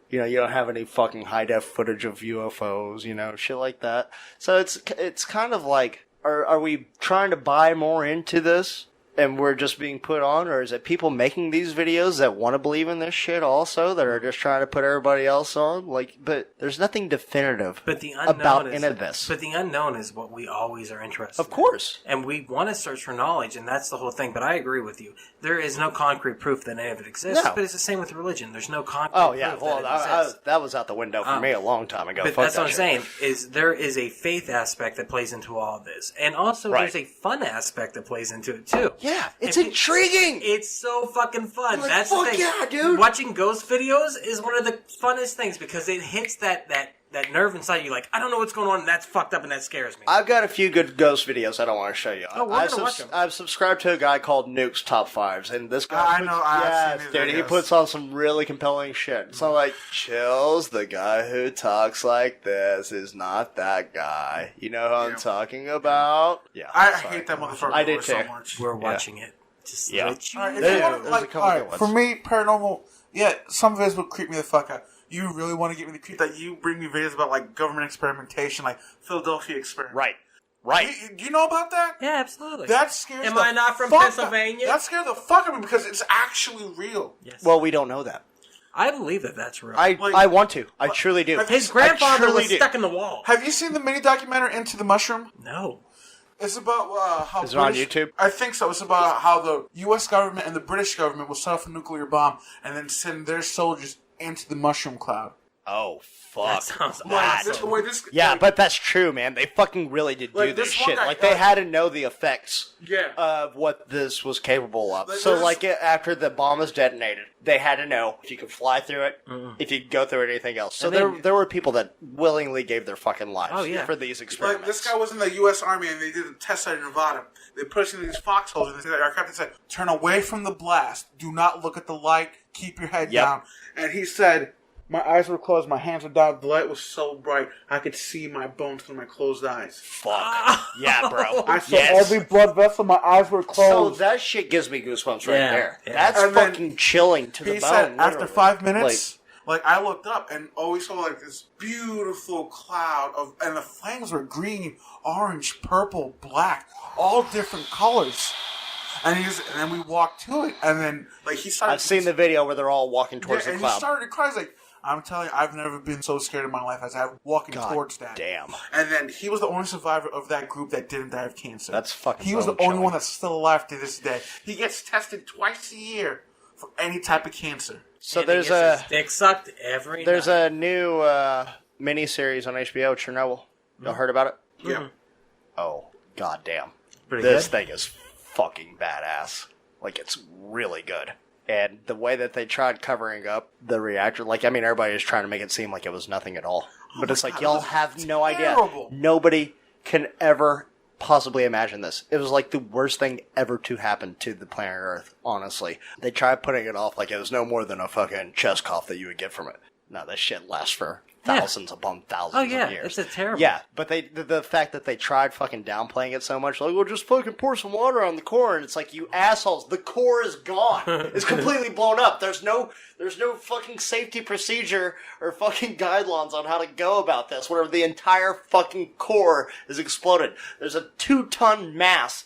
You know, you don't have any fucking high-def footage of UFOs, you know, shit like that. So it's kind of like, Are we trying to buy more into this and we're just being put on? Or is it people making these videos that want to believe in this shit also, that are just trying to put everybody else on? Like, but there's nothing definitive about any of this. But the unknown is what we always are interested in. Of course. And we want to search for knowledge, and that's the whole thing. But I agree with you. There is no concrete proof that any of it exists. No. But it's the same with religion. There's no concrete proof Well, that it exists. that was out the window for me a long time ago. But Fuck that's that what I'm shit. saying, is there is a faith aspect that plays into all of this. And also Right. there's a fun aspect that plays into it, too. Yeah, it's If intriguing. It's so fucking fun. Like, That's fuck the thing. yeah, dude. Watching ghost videos is one of the funnest things because it hits that nerve inside you. Like, I don't know what's going on, and that's fucked up, and that scares me. I've got a few good ghost videos I don't want to show you. Oh, we're gonna watch 'em. I've subscribed to a guy called Nuke's Top Fives, and this guy, I know, I've seen his he videos. puts on some really compelling shit. So like, Chills, the guy who talks like this is not that guy. You know who I'm talking about? Yeah, I sorry. hate that motherfucker I did so too. much. We're watching it. Just Yeah. let you Alright, if know. you wanna, There's a like, couple alright, good for ones. me, paranormal, yeah, some videos will creep me the fuck out. You really want to get me the creep that you bring me videos about, like, government experimentation, like Philadelphia experiment. Right. Do you know about that? Yeah, absolutely. That scares Am the I not from fuck Pennsylvania? That scared the fuck out of me because it's actually real. Yes. Well, we don't know that. I believe that that's real. I want to. I truly do. His grandfather I truly was do. stuck in the wall. Have you seen the mini documentary Into the Mushroom? No. It's about how Is it on YouTube? I think so. It's about how the U.S. government and the British government will set off a nuclear bomb and then send their soldiers into the mushroom cloud. Oh, fuck. That sounds that. awesome. Yeah, but that's true, man. They fucking really did do Like, this this one shit. guy- Like, they had to know the effects Yeah. of what this was capable of. Like, So, there's- like, after the bomb was detonated, they had to know if you could fly through it, if you could go through it, anything else. So And there were people that willingly gave their fucking lives Oh, yeah. for these Like, experiments. this guy was in the U.S. Army and they did a test site in Nevada. They put us in these foxholes and they said, our captain said, turn away from the blast. Do not look at the light. Keep your head Yep. down. And he said, my eyes were closed. My hands were down. The light was so bright. I could see my bones through my closed eyes. Fuck. Yeah, bro. I saw Yes. every blood vessel. My eyes were So closed. that shit gives me goosebumps right Yeah, there. yeah. That's And then fucking chilling to the He bone. said after literally. 5 minutes, like I looked up and we saw like this beautiful cloud of, and the flames were green, orange, purple, black, all different colors. And then we walked to it, and then like he started. I've seen the video where they're all walking towards yeah, the and cloud. he started to cry. He's like, I'm telling you, I've never been so scared in my life as I have walking God towards that. damn. And then he was the only survivor of that group that didn't die of cancer. That's fucking He was the bone-chilling. only one that's still alive to this day. He gets tested twice a year for any type of cancer. So And he there's gets a his dick sucked every there's night. a new miniseries on HBO, Chernobyl. Y'all heard about it? Yeah. Oh, goddamn. Pretty This good. thing is fucking badass. Like, it's really good. And the way that they tried covering up the reactor, like, I mean, everybody was trying to make it seem like it was nothing at all. But it's like, God, y'all have no idea. terrible. Nobody can ever possibly imagine this. It was like the worst thing ever to happen to the planet Earth, honestly. They tried putting it off like it was no more than a fucking chest cough that you would get from it. No, that shit lasts for thousands upon thousands of years. It's a terrible. Yeah, but the fact that they tried fucking downplaying it so much, like, well, just fucking pour some water on the core, and it's like, you assholes, the core is gone. It's completely blown up. There's no fucking safety procedure or fucking guidelines on how to go about this, whenever the entire fucking core is exploded. There's a 2-ton mass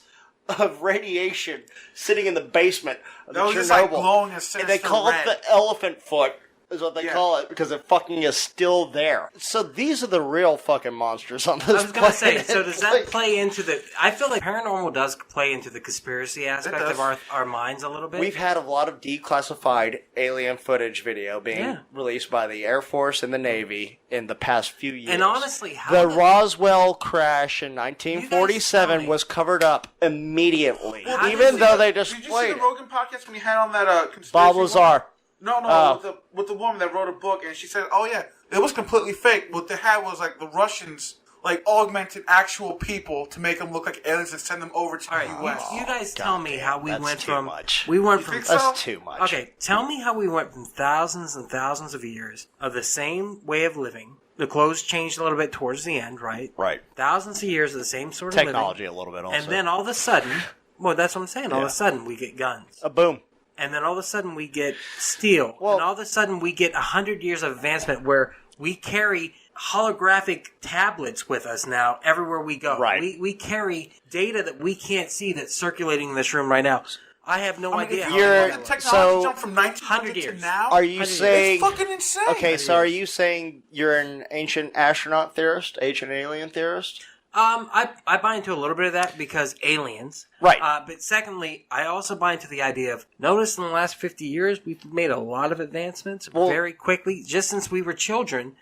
of radiation sitting in the basement of That was Chernobyl. just like glowing a And sinister they call red. it the elephant foot, is what they call it, because it fucking is still there. So these are the real fucking monsters on this planet. I was going to say, so does that Like, play into the... I feel like paranormal does play into the conspiracy aspect of our minds a little bit. we've had a lot of declassified alien footage video being released by the Air Force and the Navy in the past few years. And honestly, how the did- Roswell crash in You guys 1947 tell me. was covered up immediately, How even did though they Did you see displayed the it. Rogan podcast when he had on that conspiracy Bob woman? Lazar. No, Oh. with the woman that wrote a book, and she said, "Oh yeah, it was completely fake. What they had was like the Russians like augmented actual people to make them look like aliens and send them over to All the right, U.S." you guys tell me how we that's went too from... much. We went You from... think so? That's too much. Okay, tell me how we went from thousands and thousands of years of the same way of living. The clothes changed a little bit towards the end, right? Right. Thousands of years of the same sort of Technology living. a little bit also. And then all of a sudden... Well, that's what I'm saying. All of Yeah. a sudden, we get guns. a boom. And then all of a sudden we get steel. Well- and all of a sudden we get 100 years of advancement where we carry holographic tablets with us now everywhere we go. Right. We carry data that we can't see that's circulating in this room right now. I have no I mean, idea if how you're- long the it was. technology so- jumped from 1900 to years. now. Are you 100 years. saying... It's fucking insane. Okay, so are you saying you're an ancient astronaut theorist? Ancient alien theorist? I buy into a little bit of that because aliens. Right. But secondly, I also buy into the idea of, notice in the last 50 years, we've made a lot of advancements very quickly. Just since we were children,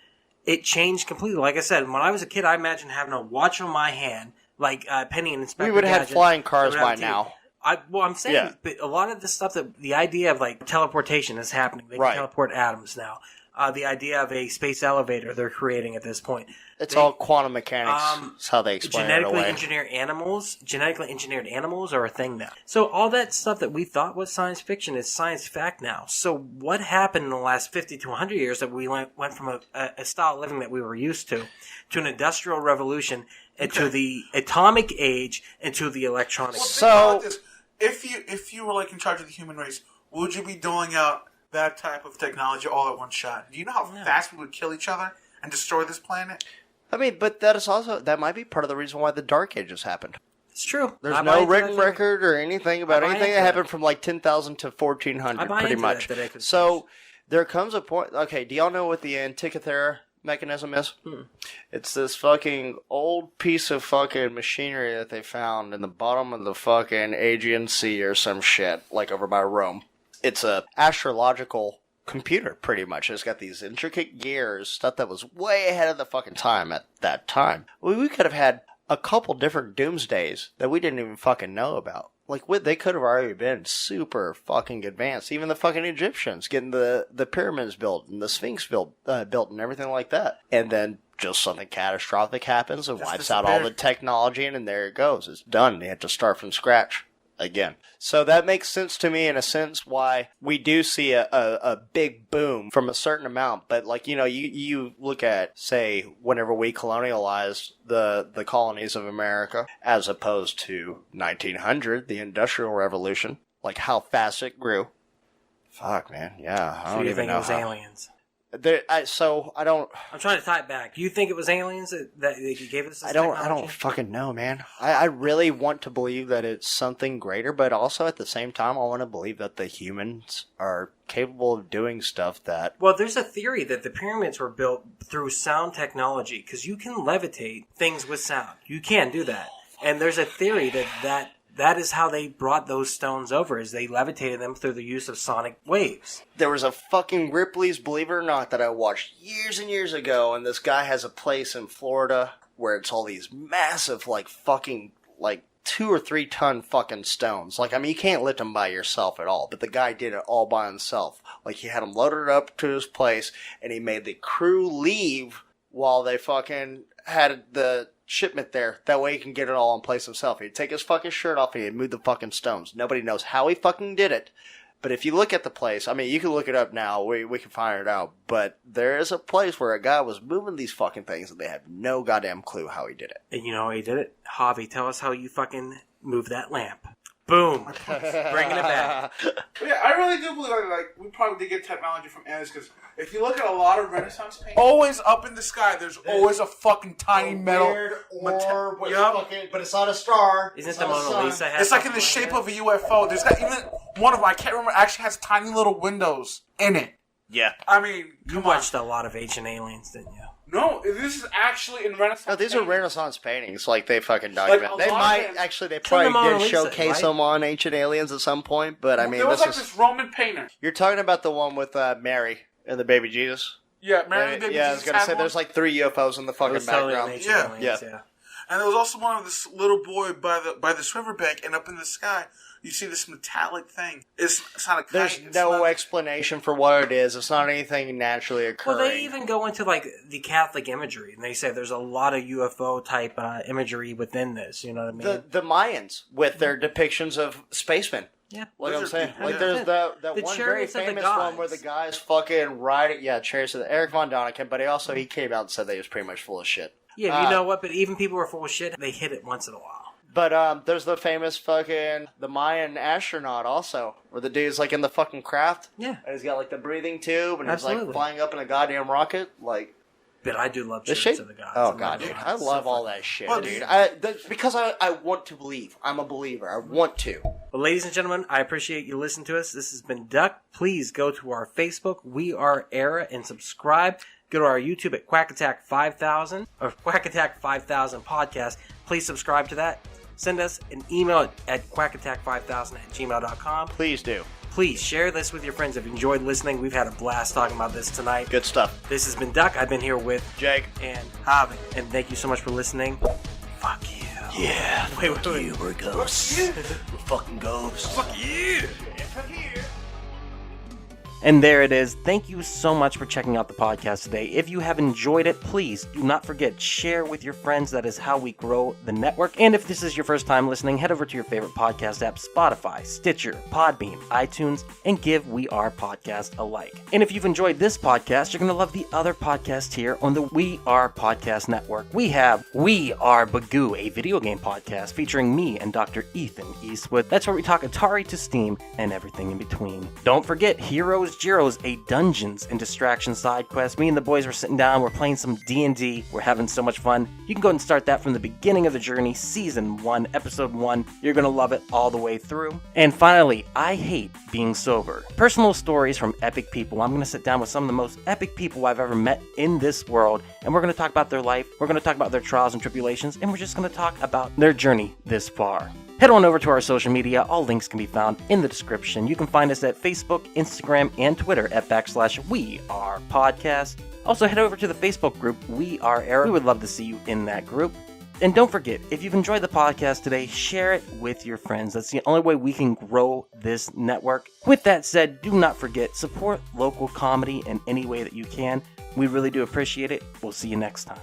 it changed completely. Like I said, when I was a kid, I imagined having a watch on my hand, like Penny and Inspector We would have had Gadget. flying cars We would by have TV. now. I'm saying, Yeah. but a lot of the stuff the idea of like teleportation is happening. They can Right. teleport atoms now. The idea of a space elevator they're creating at this point. It's all quantum mechanics. That's how they explain it Genetically away. genetically engineered animals are a thing now. So all that stuff that we thought was science fiction is science fact now. So what happened in the last 50 to 100 years that we went from a style of living that we were used to an industrial revolution, and to the atomic age, and to the electronic Well, age? think about this. If you were like in charge of the human race, would you be doling out that type of technology all at one shot? Do you know how fast we would kill each other and destroy this planet? I mean, but that might be part of the reason why the Dark Ages happened. It's true. There's I buy no into written that record or anything about I buy anything into that that. happened from like 10,000 to I 1400, buy pretty into much. that it could So there comes a point. Okay, do y'all know what the Antikythera mechanism is? It's this fucking old piece of fucking machinery that they found in the bottom of the fucking Aegean Sea or some shit, like over by Rome. It's a astrological computer, pretty much. It's got these intricate gears, stuff that was way ahead of the fucking time at that time. We could have had a couple different doomsdays that we didn't even fucking know about. Like, they could have already been super fucking advanced. Even the fucking Egyptians getting the pyramids built and the Sphinx built and everything like that. And then just something catastrophic happens and Just wipes out all the disappeared. technology, and there it goes. It's done. They have to start from scratch again. So that makes sense to me in a sense why we do see a big boom from a certain amount. But like, you look at, say, whenever we colonialized the colonies of America, as opposed to 1900, the Industrial Revolution, like how fast it grew. Fuck, man. Yeah, I So don't you even think know it was how. aliens? I don't. I'm trying to tie it back. You think it was aliens that gave us this I don't technology? fucking know, man. I really want to believe that it's something greater, but also at the same time, I want to believe that the humans are capable of doing stuff that... Well, there's a theory that the pyramids were built through sound technology, because you can levitate things with sound. You can do that. And there's a theory that is how they brought those stones over, is they levitated them through the use of sonic waves. There was a fucking Ripley's Believe It or Not that I watched years and years ago, and this guy has a place in Florida where it's all these massive, like, fucking, like, 2 or 3 ton fucking stones. Like, I mean, you can't lift them by yourself at all, but the guy did it all by himself. Like, he had them loaded up to his place, and he made the crew leave while they fucking had the shipment there. That way he can get it all in place himself. He'd take his fucking shirt off and he'd move the fucking stones. Nobody knows how he fucking did it. But if you look at the place, I mean, you can look it up now. We can find it out. But there is a place where a guy was moving these fucking things and they have no goddamn clue how he did it. And you know how he did it? Javi, tell us how you fucking move that lamp. Boom. Bringing it back. Yeah, I really do believe like we probably did get technology from aliens because if you look at a lot of Renaissance paintings, always up in the sky, there's always a fucking tiny metal orb, Yep. but it's not a star. Isn't the Mona Lisa? It's like in the shape of a UFO. There's not even one of them, I can't remember, actually has tiny little windows in it. Yeah. I mean, You watched a lot of Ancient Aliens, didn't you? No, this is actually in Renaissance. No, these are paintings. Renaissance paintings. Like, they fucking document. Like, they might, they probably did showcase right? them on Ancient Aliens at some point, but I mean, there was this like is... this Roman painter. You're talking about the one with Mary and the baby Jesus? Yeah, Mary and the baby Yeah, I was Jesus gonna had say, one. there's like 3 UFOs in the It fucking was totally background. Ancient Yeah. Aliens, Yeah. And there was also one of this little boy by this riverbank, and up in the sky, you see this metallic thing. It's not a kite. There's it's no not- explanation for what it is. It's not anything naturally occurring. Well, they even go into like the Catholic imagery, and they say there's a lot of UFO type imagery within this. You know what I mean? the Mayans with their depictions of spacemen. Yeah. Like I'm Lizard saying, people, like yeah. there's that The one very Chariots of the famous Gods. one where the guy's fucking riding. Yeah, Chariots of the Eric Von Däniken, but he came out and said that he was pretty much full of shit. Yeah, you know what? But even people who are full of shit, they hit it once in a while. But there's the famous fucking the Mayan astronaut also, where the dude's like in the fucking craft. Yeah. And he's got like the breathing tube, and he's Absolutely. like flying up in a goddamn rocket. Like But I do love the Chariots shit. of the Gods. Oh I'm god, not dude, gonna I lie. It's love so all fun. that shit, Well, dude. Because I want to believe. I'm a believer. I want to. Well, ladies and gentlemen, I appreciate you listening to us. This has been Duck. Please go to our Facebook, We Are Era, and subscribe. Go to our YouTube at Quack Attack 5000 or Quack Attack 5000 Podcast. Please subscribe to that. Send us an email at quackattack5000@gmail.com. Please do. Please share this with your friends if you enjoyed listening. We've had a blast talking about this tonight. Good stuff. This has been Duck. I've been here with Jake. and Javi. And thank you so much for listening. Fuck you. Yeah. Wait. We're ghosts. We're fucking ghosts. Fuck you! And there it is. Thank you so much for checking out the podcast today. If you have enjoyed it, please do not forget, share with your friends. That is how we grow the network. And if this is your first time listening, head over to your favorite podcast app, Spotify, Stitcher, Podbean, iTunes, and give We Are Podcast a like. And if you've enjoyed this podcast, you're going to love the other podcast here on the We Are Podcast Network. We have We Are Bagu, a video game podcast featuring me and Dr. Ethan Eastwood. That's where we talk Atari to Steam and everything in between. Don't forget, Heroes Gyros, a Dungeons and Distractions side quest. Me and the boys were sitting down, we're playing some D&D, we're having so much fun. You can go and start that from the beginning of the journey, Season 1, Episode 1. You're going to love it all the way through. And finally, I Hate Being Sober. Personal stories from epic people. I'm going to sit down with some of the most epic people I've ever met in this world, and we're going to talk about their life, we're going to talk about their trials and tribulations, and we're just going to talk about their journey this far. Head on over to our social media. All links can be found in the description. You can find us at Facebook, Instagram, and Twitter at /WeArePodcast. Also, head over to the Facebook group, We Are Era. We would love to see you in that group. And don't forget, if you've enjoyed the podcast today, share it with your friends. That's the only way we can grow this network. With that said, do not forget, support local comedy in any way that you can. We really do appreciate it. We'll see you next time.